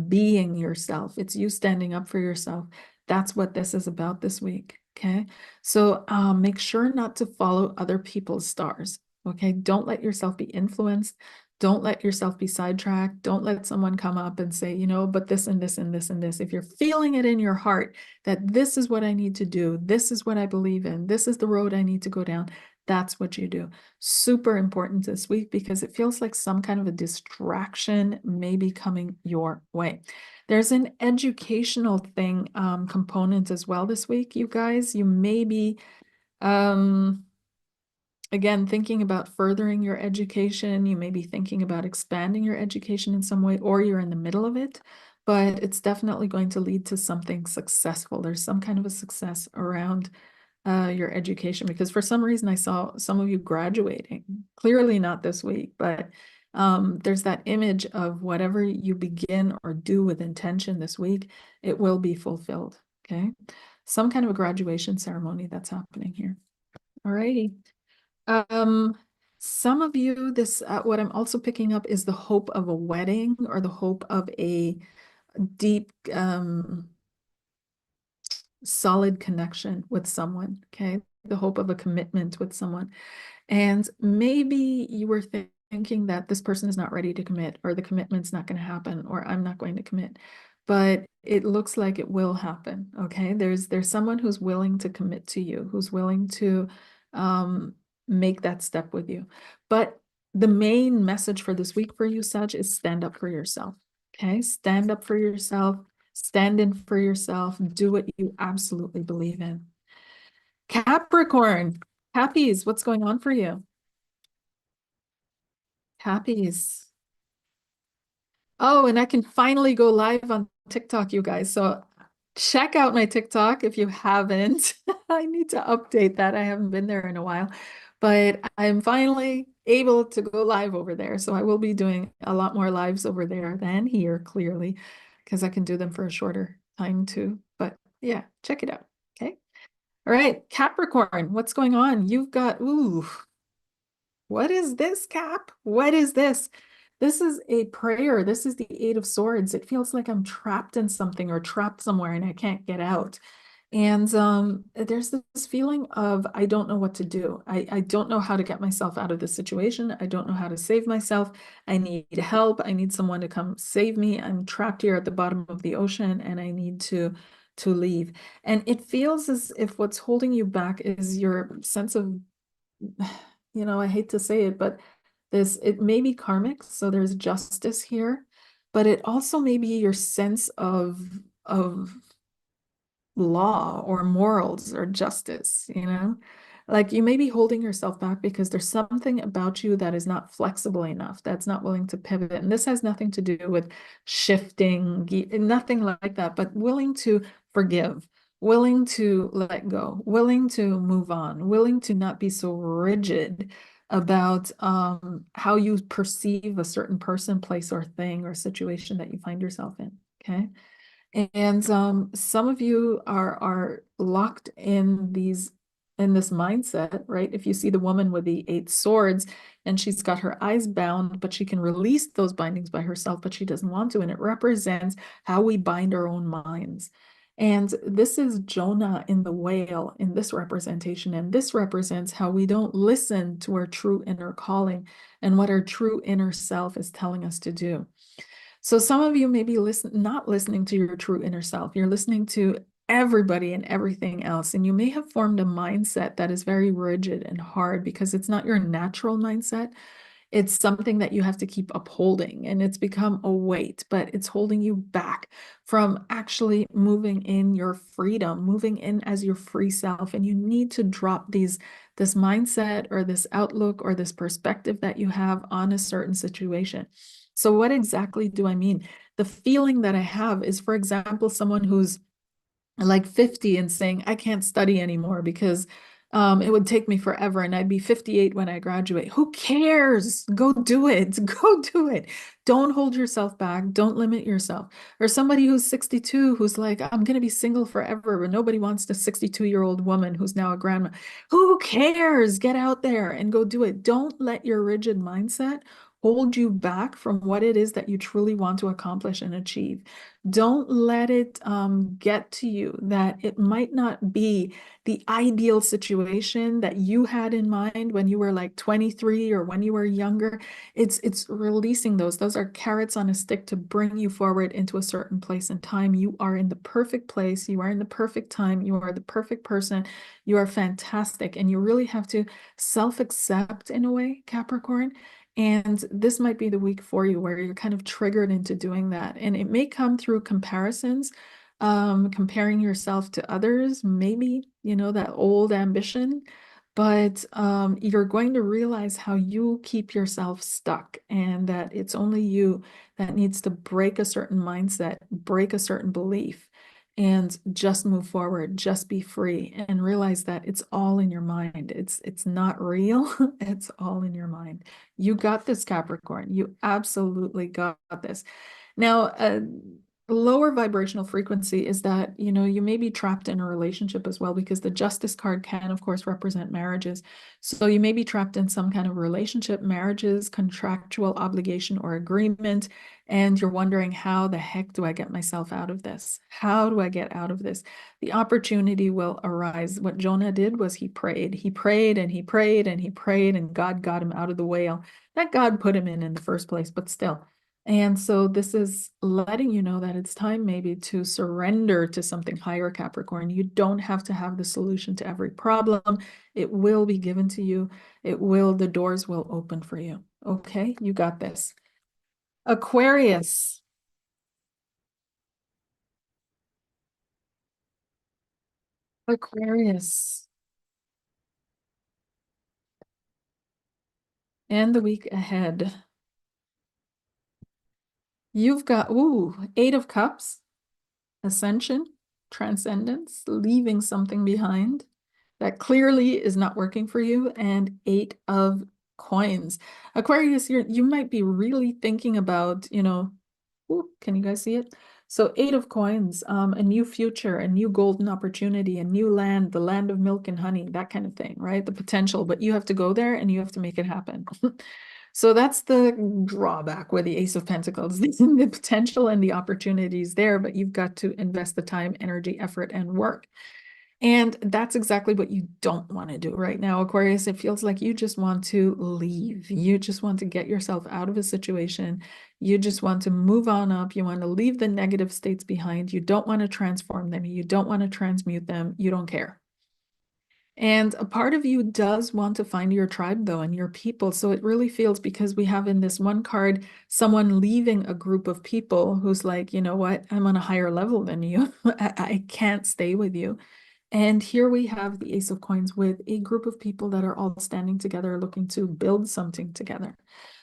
being yourself. It's you standing up for yourself. That's what this is about this week. Okay. So make sure not to follow other people's stars. Okay. Don't let yourself be influenced. Don't let yourself be sidetracked. Don't let someone come up and say, but this and this and this and this. If you're feeling it in your heart that this is what I need to do, this is what I believe in, this is the road I need to go down, that's what you do. Super important this week because it feels like some kind of a distraction may be coming your way. There's an educational thing component as well this week, you guys. You may be again, thinking about furthering your education, you may be thinking about expanding your education in some way, or you're in the middle of it, but it's definitely going to lead to something successful. There's some kind of a success around your education, because for some reason I saw some of you graduating, clearly not this week, but there's that image of whatever you begin or do with intention this week, it will be fulfilled, okay? Some kind of a graduation ceremony that's happening here. All righty. Some of you, this what I'm also picking up is the hope of a wedding or the hope of a deep, solid connection with someone. Okay, the hope of a commitment with someone, and maybe you were thinking that this person is not ready to commit, or the commitment's not going to happen, or I'm not going to commit. But it looks like it will happen. Okay, there's someone who's willing to commit to you, who's willing to make that step with you. But the main message for this week for you, Sag, is stand up for yourself. Okay, stand up for yourself, stand in for yourself, do what you absolutely believe in. Capricorn, Cappies, what's going on for you? Cappies. Oh, and I can finally go live on TikTok, you guys. So check out my TikTok if you haven't. I need to update that. I haven't been there in a while, but I'm finally able to go live over there. So I will be doing a lot more lives over there than here, clearly, because I can do them for a shorter time too. But yeah, check it out. Okay. All right, Capricorn, what's going on? You've got, ooh, what is this, Cap? What is this? This is a prayer. This is the Eight of Swords. It feels like I'm trapped in something or trapped somewhere and I can't get out. And there's this feeling of I don't know what to do. I don't know how to get myself out of this situation. I don't know how to save myself. I need help. I need someone to come save me. I'm trapped here at the bottom of the ocean and I need to leave. And it feels as if what's holding you back is your sense of, I hate to say it, but it may be karmic, so there's justice here, but it also may be your sense of law or morals or justice. Like you may be holding yourself back because there's something about you that is not flexible enough, that's not willing to pivot. And this has nothing to do with shifting, nothing like that, but willing to forgive, willing to let go, willing to move on, willing to not be so rigid about how you perceive a certain person, place, or thing or situation that you find yourself in. Okay. And some of you are locked in this mindset, right? If you see the woman with the eight swords and she's got her eyes bound, but she can release those bindings by herself, but she doesn't want to. And it represents how we bind our own minds. And this is Jonah in the whale in this representation. And this represents how we don't listen to our true inner calling and what our true inner self is telling us to do. So some of you may be not listening to your true inner self. You're listening to everybody and everything else. And you may have formed a mindset that is very rigid and hard because it's not your natural mindset. It's something that you have to keep upholding and it's become a weight, but it's holding you back from actually moving in your freedom, moving in as your free self. And you need to drop this mindset or this outlook or this perspective that you have on a certain situation. So what exactly do I mean? The feeling that I have is, for example, someone who's like 50 and saying, I can't study anymore because it would take me forever and I'd be 58 when I graduate. Who cares? Go do it. Go do it. Don't hold yourself back. Don't limit yourself. Or somebody who's 62 who's like, I'm going to be single forever, but nobody wants the 62-year-old woman who's now a grandma. Who cares? Get out there and go do it. Don't let your rigid mindset hold you back from what it is that you truly want to accomplish and achieve. Don't let it get to you that it might not be the ideal situation that you had in mind when you were like 23 or when you were younger. It's releasing those. Those are carrots on a stick to bring you forward into a certain place and time. You are in the perfect place. You are in the perfect time. You are the perfect person. You are fantastic. And you really have to self-accept in a way, Capricorn. And this might be the week for you where you're kind of triggered into doing that. And it may come through comparisons, comparing yourself to others, maybe, that old ambition. But you're going to realize how you keep yourself stuck and that it's only you that needs to break a certain mindset, break a certain belief, and just move forward, just be free and realize that it's all in your mind. It's not real. It's all in your mind. You got this, Capricorn. You absolutely got this. Now, lower vibrational frequency is that, you may be trapped in a relationship as well, because the Justice card can, of course, represent marriages. So you may be trapped in some kind of relationship, marriages, contractual obligation or agreement, and you're wondering, how the heck do I get myself out of this? How do I get out of this? The opportunity will arise. What Jonah did was he prayed. He prayed and he prayed and he prayed, and God got him out of the whale that God put him in the first place, but still. And so this is letting you know that it's time maybe to surrender to something higher, Capricorn. You don't have to have the solution to every problem. It will be given to you. The doors will open for you. Okay, you got this. Aquarius. Aquarius. And the week ahead. You've got, Eight of Cups, Ascension, Transcendence, leaving something behind that clearly is not working for you, and Eight of Coins. Aquarius, you might be really thinking about, ooh, can you guys see it? So 8 of Coins, a new future, a new golden opportunity, a new land, the land of milk and honey, that kind of thing, right? The potential, but you have to go there and you have to make it happen. So that's the drawback with the Ace of Pentacles. The potential and the opportunities there, but you've got to invest the time, energy, effort, and work. And that's exactly what you don't want to do right now, Aquarius. It feels like you just want to leave. You just want to get yourself out of a situation. You just want to move on up. You want to leave the negative states behind. You don't want to transform them. You don't want to transmute them. You don't care. And a part of you does want to find your tribe, though, and your people. So it really feels, because we have in this one card someone leaving a group of people who's like, you know what, I'm on a higher level than you. I can't stay with you. And here we have the Ace of Coins with a group of people that are all standing together, looking to build something together.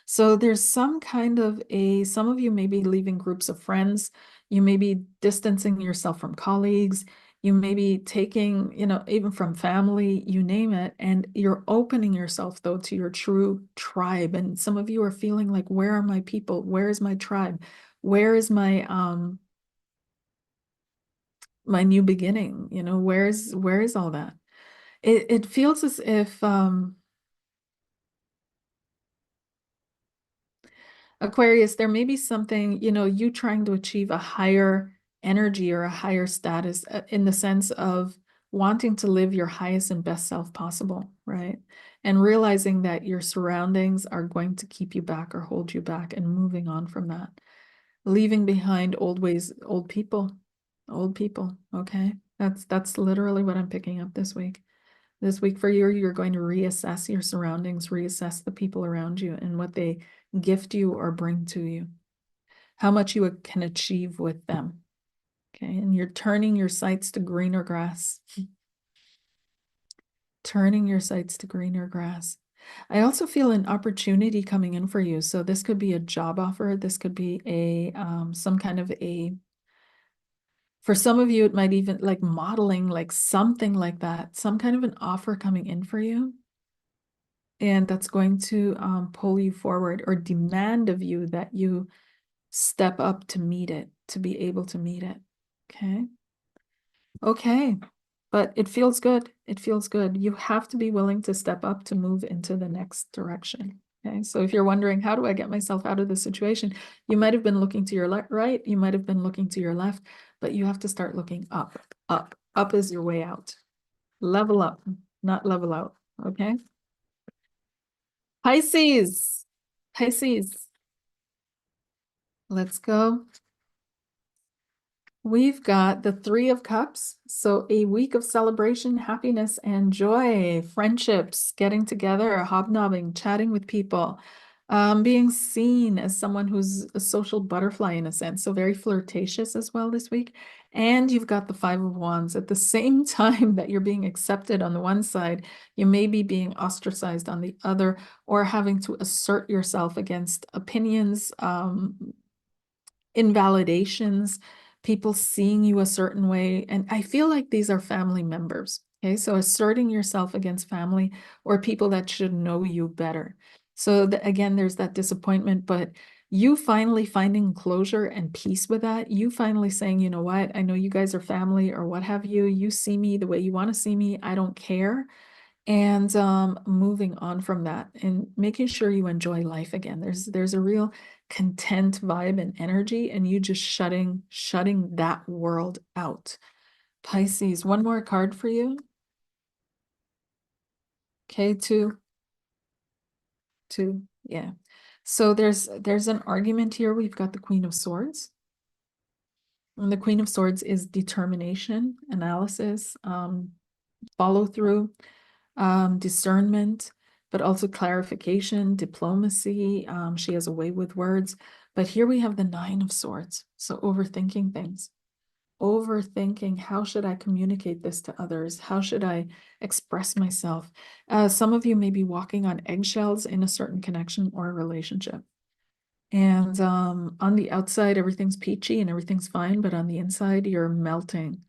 So there's some of you may be leaving groups of friends. You may be distancing yourself from colleagues. You may be taking, even from family, you name it. And you're opening yourself, though, to your true tribe. And some of you are feeling like, where are my people? Where is my tribe? Where is my new beginning? Where is all that? It feels as if Aquarius, there may be something, you trying to achieve a higher energy or a higher status, in the sense of wanting to live your highest and best self possible, right? And realizing that your surroundings are going to keep you back or hold you back, and moving on from that. Leaving behind old ways, old people, okay? That's literally what I'm picking up this week. This week for you, you're going to reassess your surroundings, reassess the people around you and what they gift you or bring to you, how much you can achieve with them. Okay, and you're turning your sights to greener grass. Turning your sights to greener grass. I also feel an opportunity coming in for you. So this could be a job offer. This could be some kind of for some of you, it might even like modeling, like something like that, some kind of an offer coming in for you. And that's going to pull you forward or demand of you that you step up to meet it, to be able to meet it. Okay. Okay. But it feels good. It feels good. You have to be willing to step up to move into the next direction. Okay. So if you're wondering, how do I get myself out of this situation? You might have been looking to your right. You might have been looking to your left, but you have to start looking up, up. Up is your way out. Level up, not level out. Okay. Pisces. Pisces. Let's go. We've got the Three of Cups. So a week of celebration, happiness, and joy, friendships, getting together, hobnobbing, chatting with people, being seen as someone who's a social butterfly in a sense. So very flirtatious as well this week. And you've got the Five of Wands. At the same time that you're being accepted on the one side, you may be being ostracized on the other, or having to assert yourself against opinions, invalidations, people seeing you a certain way. And I feel like these are family members. Okay, so asserting yourself against family or people that should know you better. So again, there's that disappointment, but you finally finding closure and peace with that. You finally saying, you know what, I know you guys are family or what have you. You see me the way you want to see me. I don't care. And moving on from that and making sure you enjoy life again. There's a real content vibe and energy, and you just shutting that world out. Pisces, one more card for you. Okay, two, yeah. So there's an argument here. We've got the Queen of Swords. And the Queen of Swords is determination, analysis, follow through, discernment, but also clarification, diplomacy. She has a way with words. But here we have the Nine of Swords. So overthinking things. Overthinking, how should I communicate this to others? How should I express myself? Some of you may be walking on eggshells in a certain connection or a relationship. And on the outside, everything's peachy and everything's fine, but on the inside, you're melting.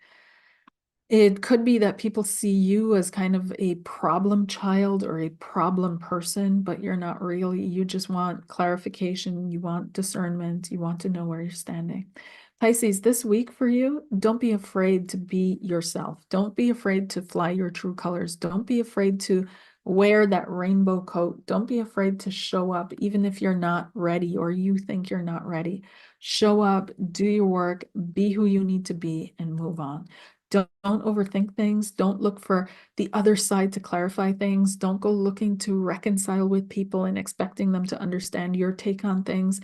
It could be that people see you as kind of a problem child or a problem person, but you're not really. You just want clarification, you want discernment, you want to know where you're standing. Pisces, this week for you, don't be afraid to be yourself. Don't be afraid to fly your true colors. Don't be afraid to wear that rainbow coat. Don't be afraid to show up, even if you're not ready or you think you're not ready. Show up, do your work, be who you need to be, and move on. Don't overthink things. Don't look for the other side to clarify things. Don't go looking to reconcile with people and expecting them to understand your take on things.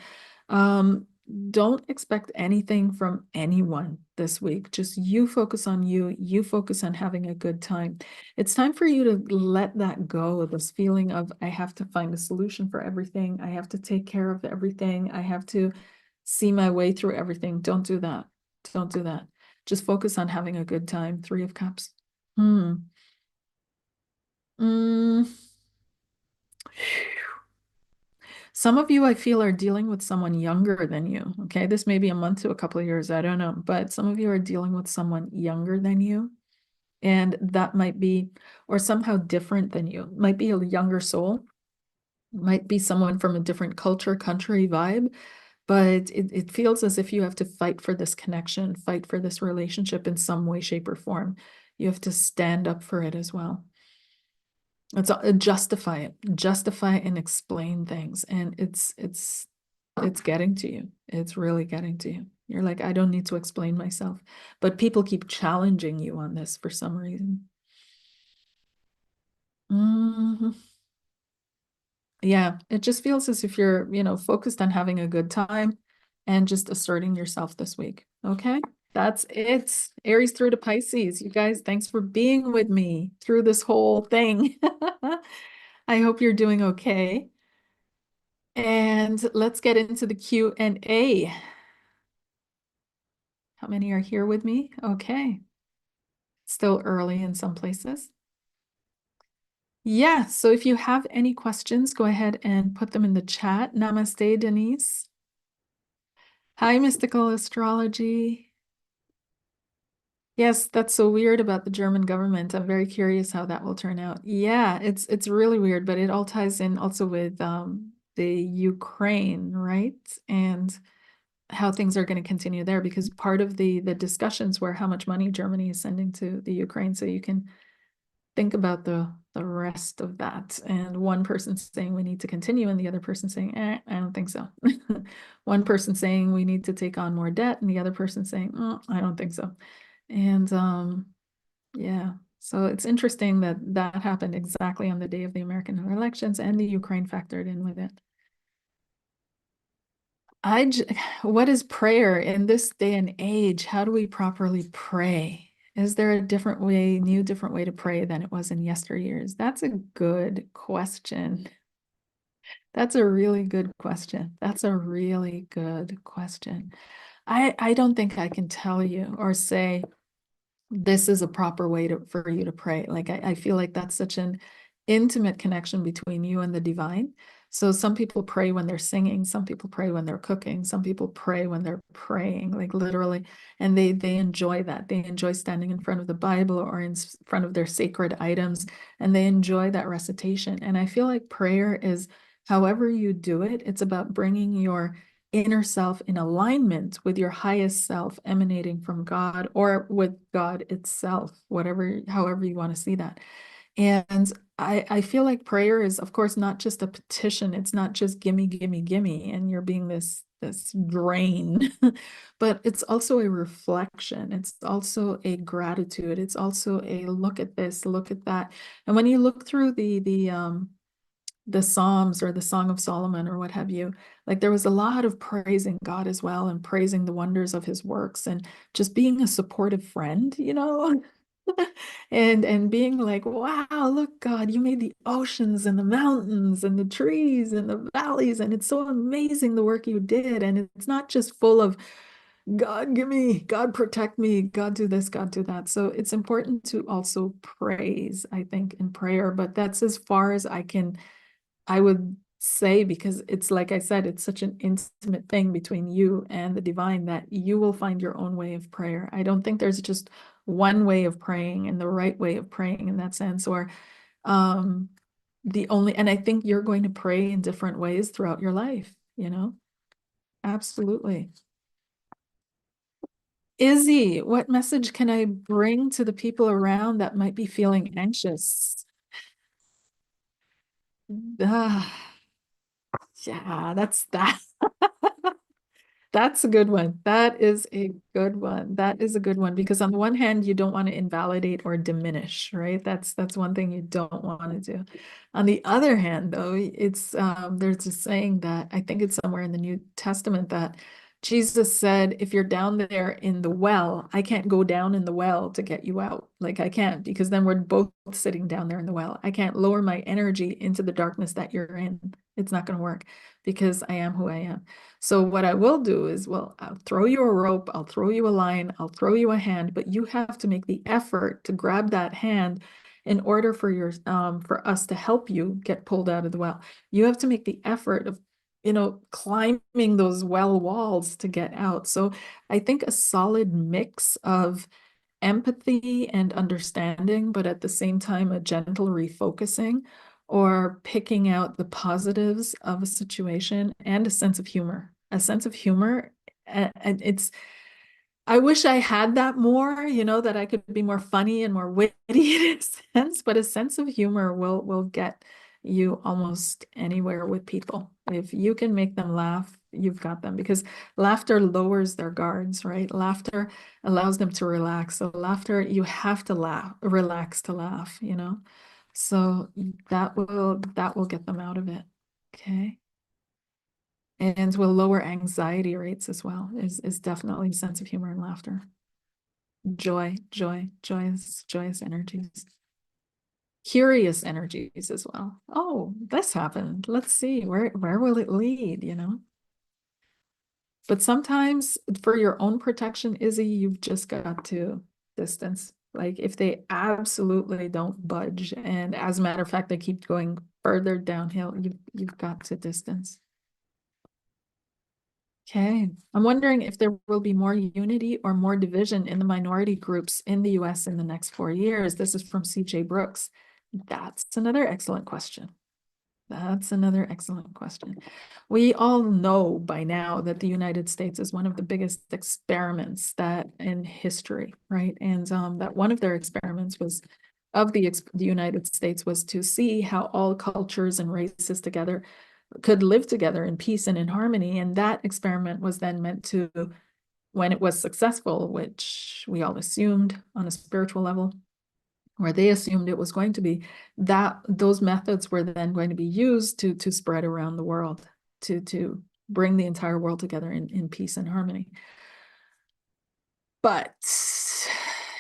Um, don't expect anything from anyone this week. Just you focus on you. You focus on having a good time. It's time for you to let that go, this feeling of I have to find a solution for everything. I have to take care of everything. I have to see my way through everything. Don't do that. Don't do that. Just focus on having a good time. Three of Cups. Hmm. Mm. Some of you, I feel, are dealing with someone younger than you. Okay. This may be a month to a couple of years. I don't know. But some of you are dealing with someone younger than you. And that might be, or somehow different than you. Might be a younger soul. Might be someone from a different culture, country, vibe. But it feels as if you have to fight for this connection, fight for this relationship in some way, shape, or form. You have to stand up for it as well. It's justify and explain things, and it's getting to you. It's really getting to you. You're like, I don't need to explain myself, but people keep challenging you on this for some reason. Mhm. Yeah, it just feels as if you're, focused on having a good time and just asserting yourself this week. Okay, that's it. Aries through to Pisces. You guys, thanks for being with me through this whole thing. I hope you're doing okay. And let's get into the Q&A. How many are here with me? Okay. Still early in some places. Yeah, so if you have any questions, go ahead and put them in the chat. Namaste, Denise. Hi, Mystical Astrology. Yes, that's so weird about the German government. I'm very curious how that will turn out. Yeah, it's really weird, but it all ties in also with the Ukraine, right? And how things are going to continue there, because part of the discussions were how much money Germany is sending to the Ukraine. So you can think about the rest of that. And one person saying we need to continue, and the other person saying, I don't think so. One person saying we need to take on more debt, and the other person saying, I don't think so. And yeah, so it's interesting that that happened exactly on the day of the American elections, and the Ukraine factored in with it. What is prayer in this day and age? How do we properly pray? Is there a different way, different way to pray than it was in yesteryears? That's a good question. That's a really good question. That's a really good question. I don't think I can tell you or say this is a proper way for you to pray. Like I feel like that's such an intimate connection between you and the divine. So some people pray when they're singing, some people pray when they're cooking, some people pray when they're praying, like literally, and they enjoy that. They enjoy standing in front of the Bible or in front of their sacred items, and they enjoy that recitation. And I feel like prayer is, however you do it, it's about bringing your inner self in alignment with your highest self emanating from God or with God itself, whatever, however you want to see that. And I feel like prayer is, of course, not just a petition. It's not just gimme, gimme, gimme, and you're being this drain, but it's also a reflection. It's also a gratitude. It's also a look at this, look at that. And when you look through the Psalms or the Song of Solomon or what have you, like there was a lot of praising God as well, and praising the wonders of his works, and just being a supportive friend. And being like, wow, look, God, you made the oceans and the mountains and the trees and the valleys, and it's so amazing the work you did. And it's not just full of God, give me, God, protect me, God, do this, God, do that. So it's important to also praise, I think, in prayer, but that's as far as I would say, because it's like I said, it's such an intimate thing between you and the divine that you will find your own way of prayer. I don't think there's just one way of praying and the right way of praying in that sense, or um and I think you're going to pray in different ways throughout your life, you know? Absolutely. Izzy, what message can I bring to the people around that might be feeling anxious? Ah, yeah, that's that. That's a good one. That is a good one. That is a good one because on the one hand, you don't want to invalidate or diminish, right? That's one thing you don't want to do. On the other hand, though, it's there's a saying that I think it's somewhere in the New Testament that Jesus said, if you're down there in the well, I can't go down in the well to get you out. Like I can't because then we're both sitting down there in the well. I can't lower my energy into the darkness that you're in. It's not going to work because I am who I am. So what I will do is, well, I'll throw you a rope, I'll throw you a line, I'll throw you a hand, but you have to make the effort to grab that hand in order for us to help you get pulled out of the well. You have to make the effort of, climbing those well walls to get out. So I think a solid mix of empathy and understanding, but at the same time, a gentle refocusing or picking out the positives of a situation and a sense of humor. A sense of humor. And I wish I had that more, that I could be more funny and more witty in a sense, but a sense of humor will get you almost anywhere with people. If you can make them laugh, you've got them because laughter lowers their guards, right? Laughter allows them to relax. So laughter, you have to laugh, relax to laugh. So that will get them out of it. Okay. And will lower anxiety rates as well, is definitely a sense of humor and laughter. Joyous energies. Curious energies as well. Oh, this happened. Let's see, where will it lead? But sometimes for your own protection, Izzy, you've just got to distance. Like if they absolutely don't budge, and as a matter of fact, they keep going further downhill, you've got to distance. Okay. I'm wondering if there will be more unity or more division in the minority groups in the US in the next 4 years. This is from CJ Brooks. That's another excellent question. That's another excellent question. We all know by now that the United States is one of the biggest experiments that in history, right? And that one of their experiments was of the United States was to see how all cultures and races together could live together in peace and in harmony. And that experiment was then meant to, when it was successful, which we all assumed on a spiritual level, where they assumed it was going to be, that those methods were then going to be used to spread around the world, to bring the entire world together in peace and harmony. But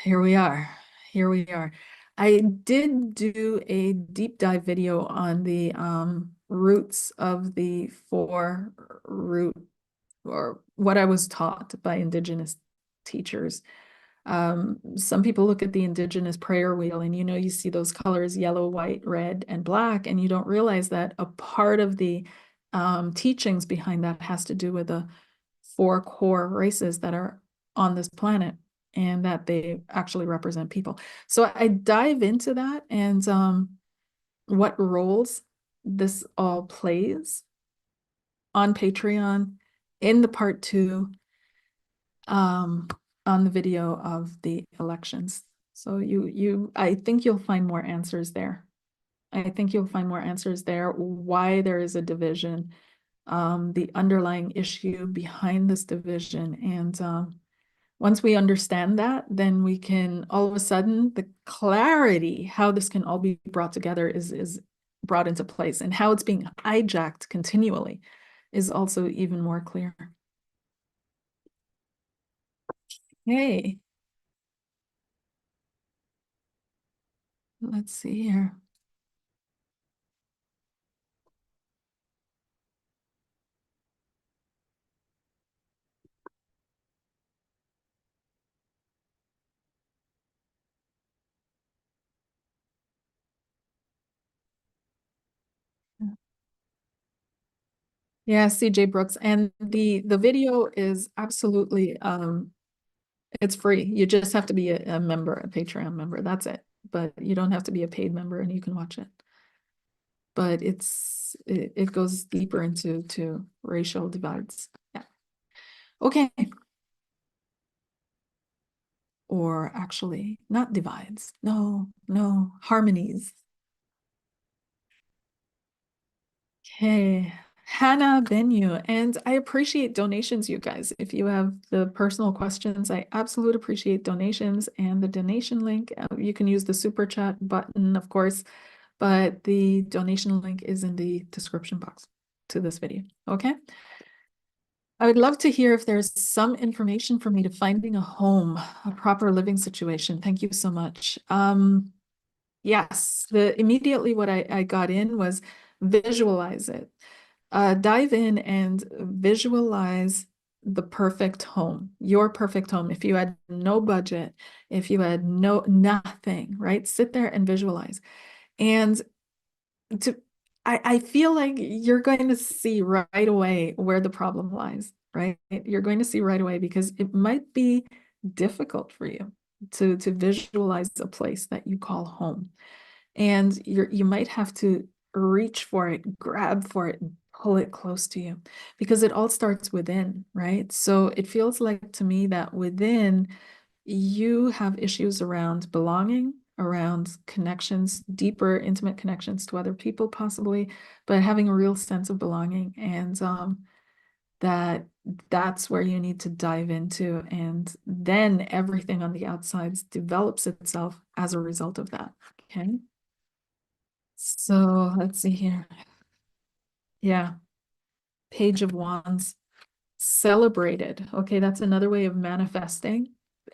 here we are. Here we are. I did do a deep dive video on the roots of the four root, or what I was taught by Indigenous teachers. Some people look at the Indigenous prayer wheel and you see those colors, yellow, white, red, and black, and you don't realize that a part of the teachings behind that has to do with the four core races that are on this planet and that they actually represent people. So I dive into that and what roles this all plays on Patreon in the part 2 on the video of the elections. So I think you'll find more answers there. I think you'll find more answers there, why there is a division, the underlying issue behind this division. And once we understand that, then we can all of a sudden, the clarity, how this can all be brought together is brought into place, and how it's being hijacked continually is also even more clear. Hey, let's see here. Yeah, CJ Brooks. And the video is absolutely It's free. You just have to be a member, a Patreon member. That's it. But you don't have to be a paid member and you can watch it. But it goes deeper into racial divides. Yeah. Okay. Or actually, not divides. No, no, harmonies. Okay. Hannah Benyu, and I appreciate donations, you guys. If you have the personal questions, I absolutely appreciate donations and the donation link. You can use the super chat button, of course, but the donation link is in the description box to this video. Okay. I would love to hear if there's some information for me to finding a home, a proper living situation. Thank you so much. Yes, immediately what I got in was visualize it. Dive in and visualize the perfect home, your perfect home. If you had no budget, if you had nothing, right? Sit there and visualize. And to I feel like you're going to see right away where the problem lies, right? You're going to see right away because it might be difficult for you to visualize a place that you call home. And you might have to reach for it, grab for it, and pull it close to you because it all starts within, right? So it feels like to me that within you have issues around belonging, around connections, deeper, intimate connections to other people, possibly, but having a real sense of belonging. And that's where you need to dive into. And then everything on the outsides develops itself as a result of that. Okay. So let's see here. Yeah. Page of Wands. Celebrated. Okay, that's another way of manifesting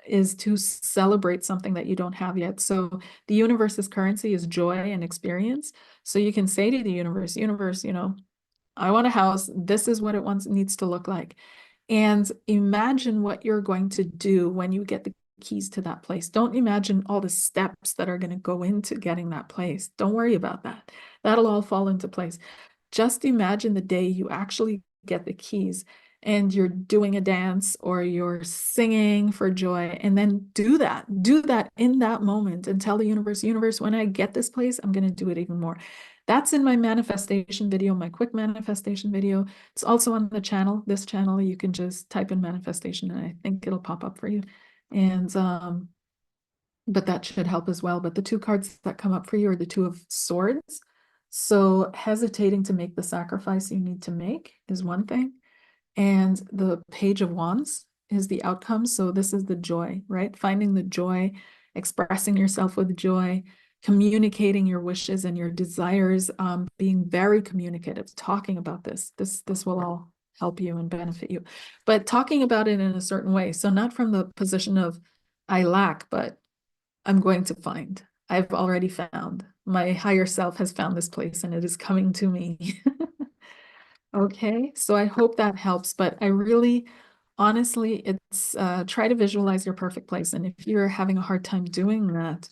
is to celebrate something that you don't have yet. So the universe's currency is joy and experience. So you can say to the universe, I want a house. This is what it needs to look like. And imagine what you're going to do when you get the keys to that place. Don't imagine all the steps that are going to go into getting that place. Don't worry about that. That'll all fall into place. Just imagine the day you actually get the keys and you're doing a dance or you're singing for joy, and then do that in that moment and tell the universe, when I get this place, I'm going to do it even more. That's in my manifestation video, my quick manifestation video. It's also on the channel, this channel. You can just type in manifestation and I think it'll pop up for you. And but that should help as well. But the two cards that come up for you are the Two of Swords. So hesitating to make the sacrifice you need to make is one thing. And the Page of Wands is the outcome. So this is the joy, right? Finding the joy, expressing yourself with joy, communicating your wishes and your desires, being very communicative, talking about this. This will all help you and benefit you. But talking about it in a certain way. So not from the position of I lack, but I'm going to find. I've already found. My higher self has found this place and it is coming to me. Okay, so I hope that helps, but I really, honestly, it's try to visualize your perfect place. And if you're having a hard time doing that,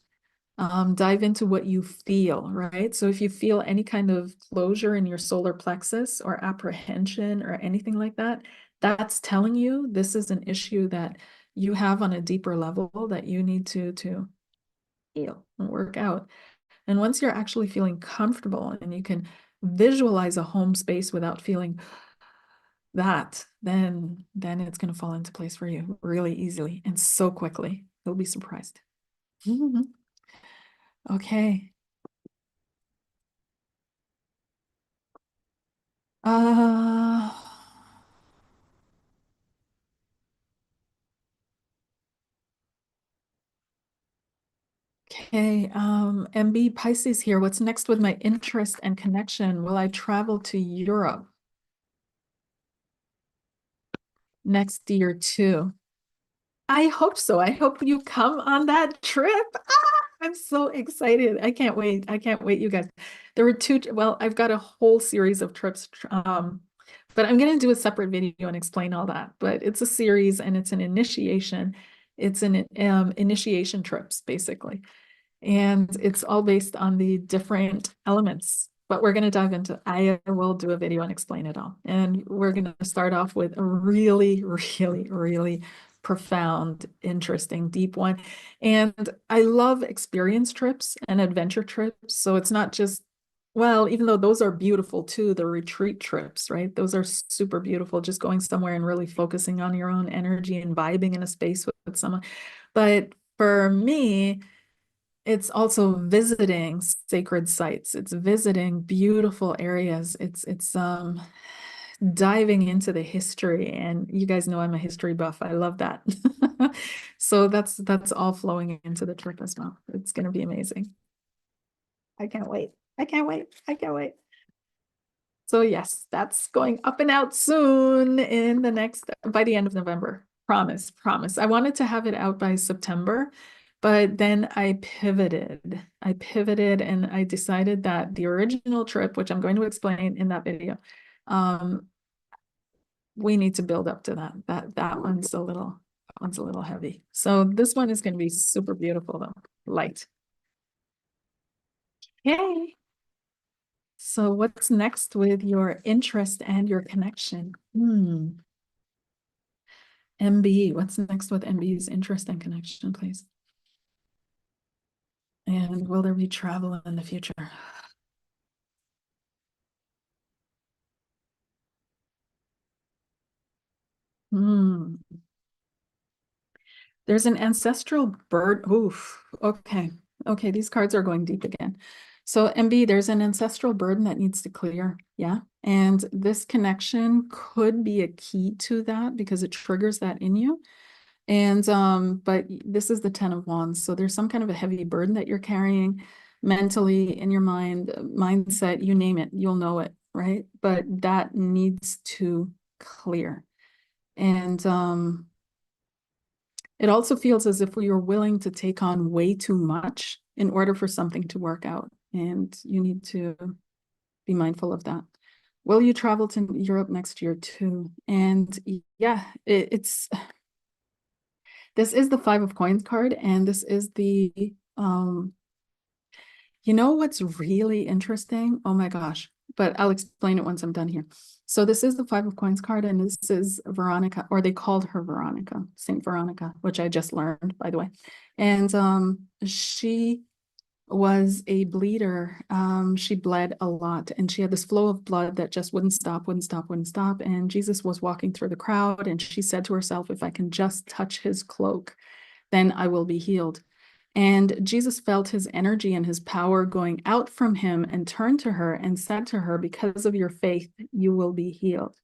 dive into what you feel, right? So if you feel any kind of closure in your solar plexus or apprehension or anything like that, that's telling you this is an issue that you have on a deeper level that you need to heal and work out. And once you're actually feeling comfortable and you can visualize a home space without feeling that, then it's going to fall into place for you really easily and so quickly. You'll be surprised. Okay. Uh, okay. MB Pisces here. What's next with my interest and connection? Will I travel to Europe next year too? I hope so. I hope you come on that trip. I'm so excited. I can't wait. I can't wait, you guys. There were well, I've got a whole series of trips, but I'm going to do a separate video and explain all that. But it's a series and it's an initiation. It's an initiation trips, basically. And it's all based on the different elements. But we're going to dive into, I will do a video and explain it all. And we're going to start off with a really, really, really profound, interesting, deep one. And I love experience trips and adventure trips. So it's not just, well, even though those are beautiful too, the retreat trips, right? Those are super beautiful, just going somewhere and really focusing on your own energy and vibing in a space with someone. But for me, it's also visiting sacred sites. It's visiting beautiful areas. It's diving into the history. And you guys know I'm a history buff. I love that. So that's all flowing into the trip as well. It's going to be amazing. I can't wait. I can't wait. I can't wait. So yes, that's going up and out soon in the next, by the end of November. Promise, promise. I wanted to have it out by September, but then I pivoted. I pivoted and I decided that the original trip, which I'm going to explain in that video, we need to build up to that. That one's a little heavy. So this one is going to be super beautiful though, light. Yay. So what's next with your interest and your connection? MB, what's next with MB's interest and connection, please? And will there be travel in the future? There's an ancestral bird. Oof. Okay. Okay, these cards are going deep again. So MB, there's an ancestral burden that needs to clear. Yeah. And this connection could be a key to that because it triggers that in you. And but this is the 10 of Wands. So there's some kind of a heavy burden that you're carrying mentally in your mind, mindset, you name it, you'll know it, right? But that needs to clear. And it also feels as if you're willing to take on way too much in order for something to work out. And you need to be mindful of that. Will you travel to Europe next year too? And yeah, this is the 5 of Coins card, and this is the, you know what's really interesting? Oh my gosh, but I'll explain it once I'm done here. So this is the 5 of Coins card, and this is Veronica, or they called her Veronica, Saint Veronica, which I just learned, by the way. And she was a bleeder. She bled a lot, and she had this flow of blood that just wouldn't stop, wouldn't stop, wouldn't stop. And Jesus was walking through the crowd, and she said to herself, if I can just touch his cloak, then I will be healed. And Jesus felt his energy and his power going out from him and turned to her and said to her, because of your faith, you will be healed.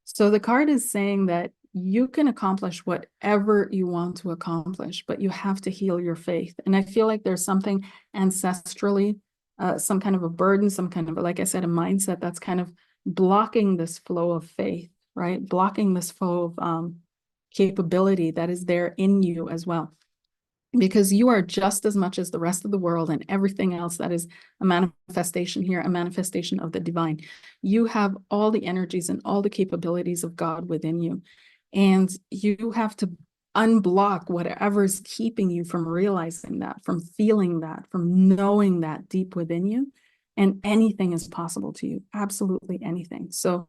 So the card is saying that you can accomplish whatever you want to accomplish, but you have to heal your faith. And I feel like there's something ancestrally, some kind of a burden, some kind of, like I said, a mindset that's kind of blocking this flow of faith, right? Blocking this flow of capability that is there in you as well. Because you are just as much as the rest of the world and everything else that is a manifestation here, a manifestation of the divine. You have all the energies and all the capabilities of God within you. And you have to unblock whatever is keeping you from realizing that, from feeling that, from knowing that deep within you. And anything is possible to you, absolutely anything. So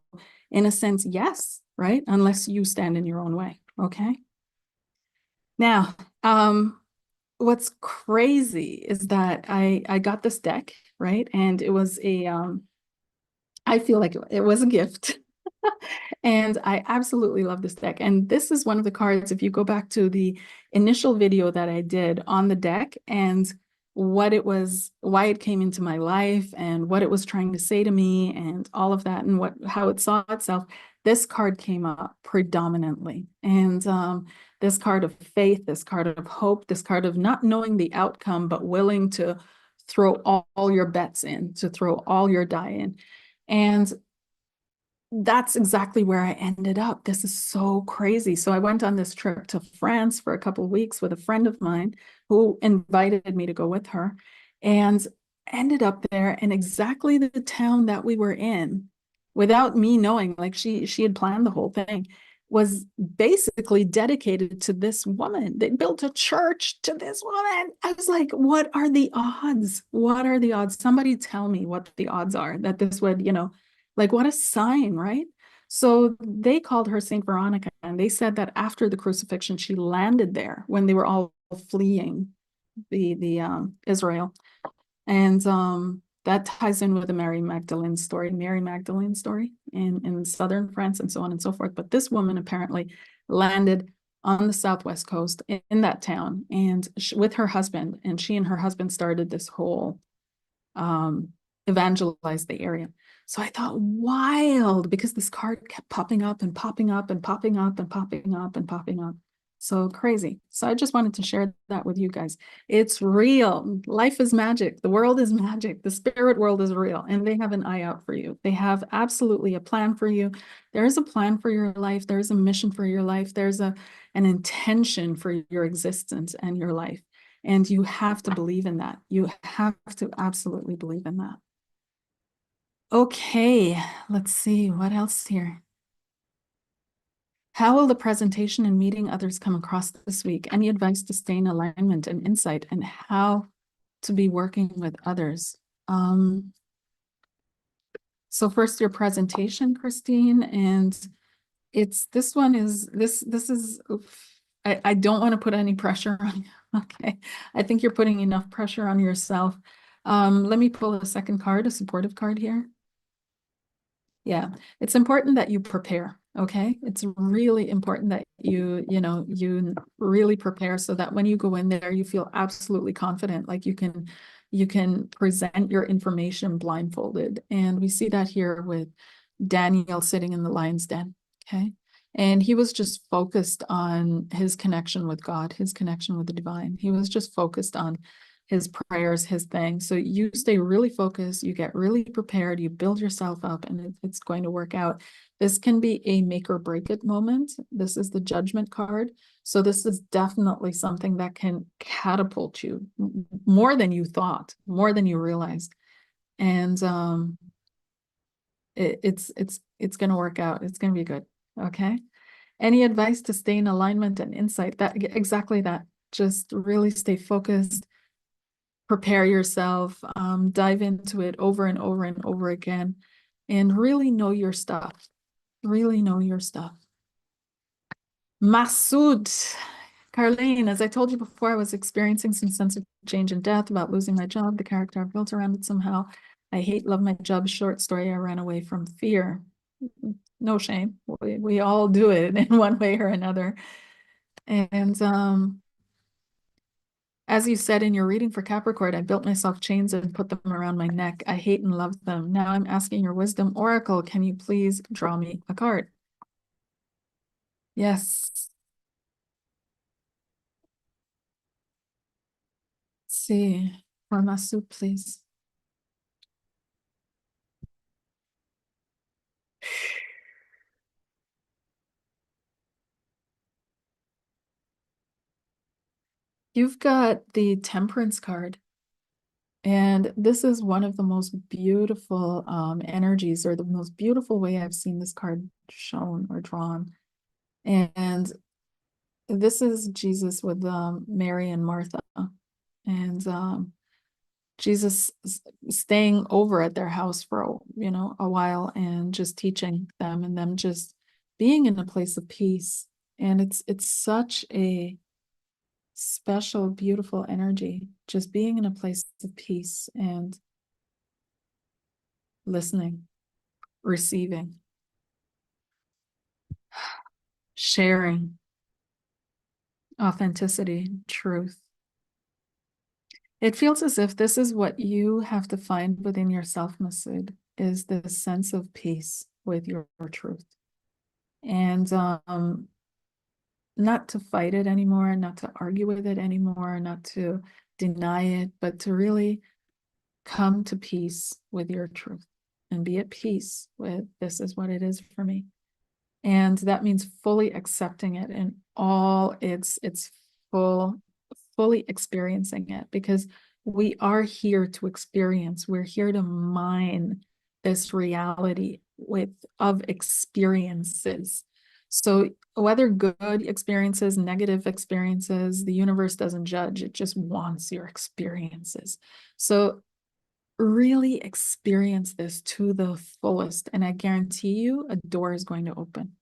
in a sense, yes, right? Unless you stand in your own way, okay? Now, what's crazy is that I got this deck, right? And it was a I feel like it was a gift. And I absolutely love this deck. And this is one of the cards, if you go back to the initial video that I did on the deck and what it was, why it came into my life and what it was trying to say to me and all of that and how it saw itself, this card came up predominantly. And this card of faith, this card of hope, this card of not knowing the outcome, but willing to throw all your bets in, to throw all your die in. And that's exactly where I ended up. This is so crazy. So I went on this trip to France for a couple of weeks with a friend of mine who invited me to go with her and ended up there in exactly the town that we were in without me knowing, like she had planned the whole thing, was basically dedicated to this woman. They built a church to this woman. I was like, what are the odds? What are the odds? Somebody tell me what the odds are that this would, like what a sign, right? So they called her Saint Veronica, and they said that after the crucifixion, she landed there when they were all fleeing the Israel. And that ties in with the Mary Magdalene story, in southern France and so on and so forth. But this woman apparently landed on the southwest coast in that town and with her husband, and she and her husband started this whole evangelize the area. So I thought, wild, because this card kept popping up and popping up and popping up and popping up and popping up. So crazy. So I just wanted to share that with you guys. It's real. Life is magic. The world is magic. The spirit world is real. And they have an eye out for you. They have absolutely a plan for you. There is a plan for your life. There's a mission for your life. There's an intention for your existence and your life. And you have to believe in that. You have to absolutely believe in that. Okay, let's see what else here. How will the presentation and meeting others come across this week? Any advice to stay in alignment and insight, and how to be working with others? So first your presentation, Christine, and this one is this is oof, I don't want to put any pressure on you. Okay. I think you're putting enough pressure on yourself. Let me pull a second card, a supportive card here. Yeah, it's important that you prepare, okay? It's really important that you really prepare so that when you go in there, you feel absolutely confident, like you can present your information blindfolded. And we see that here with Daniel sitting in the lion's den, okay? And he was just focused on his connection with God, his connection with the divine. He was just focused on his prayers, his thing. So you stay really focused, you get really prepared, you build yourself up, and it's going to work out. This can be a make or break it moment. This is the Judgment card. So this is definitely something that can catapult you more than you thought, more than you realized. And it's going to work out. It's going to be good. Okay. Any advice to stay in alignment and insight? That exactly that. Just really stay focused, prepare yourself, dive into it over and over and over again, and really know your stuff. Really know your stuff. Masood, Karleen, as I told you before, I was experiencing some sense of change and death, about losing my job, the character I built around it somehow. I hate, love my job. Short story, I ran away from fear. No shame. We all do it in one way or another. And as you said in your reading for Capricorn, I built myself chains and put them around my neck. I hate and love them. Now I'm asking your wisdom oracle, can you please draw me a card? Yes. Let's see. For Masu, please. You've got the Temperance card. And this is one of the most beautiful energies, or the most beautiful way I've seen this card shown or drawn. And this is Jesus with Mary and Martha. And Jesus staying over at their house for a while and just teaching them, and them just being in a place of peace. And it's such a special, beautiful energy, just being in a place of peace and listening, receiving, sharing, authenticity, truth. It feels as if this is what you have to find within yourself, Masood, is this sense of peace with your truth. And not to fight it anymore, not to argue with it anymore, not to deny it, but to really come to peace with your truth and be at peace with, this is what it is for me. And that means fully accepting it in all its fully experiencing it, because we are here to experience. We're here to mine this reality of experiences. So whether good experiences, negative experiences, the universe doesn't judge. It just wants your experiences. So really experience this to the fullest. And I guarantee you a door is going to open.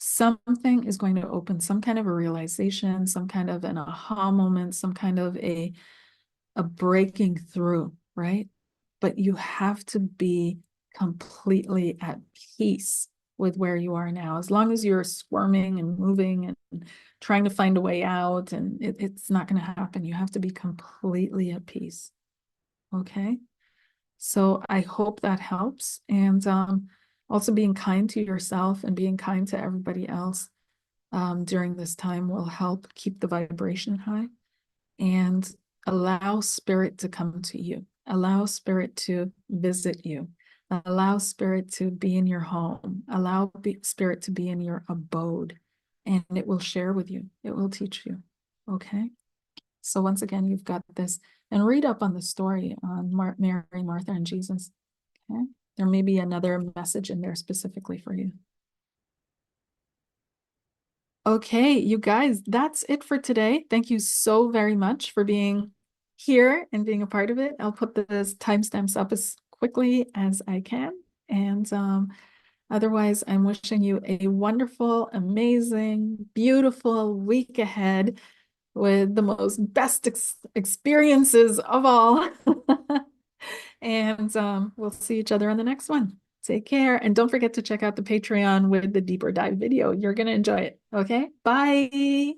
Something is going to open, some kind of a realization, some kind of an aha moment, some kind of a breaking through, right? But you have to be completely at peace with where you are now. As long as you're squirming and moving and trying to find a way out, and it's not going to happen. You have to be completely at peace. Okay. So I hope that helps. And also being kind to yourself and being kind to everybody else during this time will help keep the vibration high and allow spirit to come to you. Allow spirit to visit you. Allow spirit to be in your home. Allow spirit to be in your abode. And it will share with you. It will teach you. Okay. So once again, you've got this. And read up on the story on Mary, Martha, and Jesus. Okay. There may be another message in there specifically for you. Okay, you guys, that's it for today. Thank you so very much for being here and being a part of it. I'll put the timestamps up as quickly as I can. And otherwise, I'm wishing you a wonderful, amazing, beautiful week ahead with the most best experiences of all. And we'll see each other on the next one. Take care. And don't forget to check out the Patreon with the deeper dive video. You're going to enjoy it. Okay. Bye.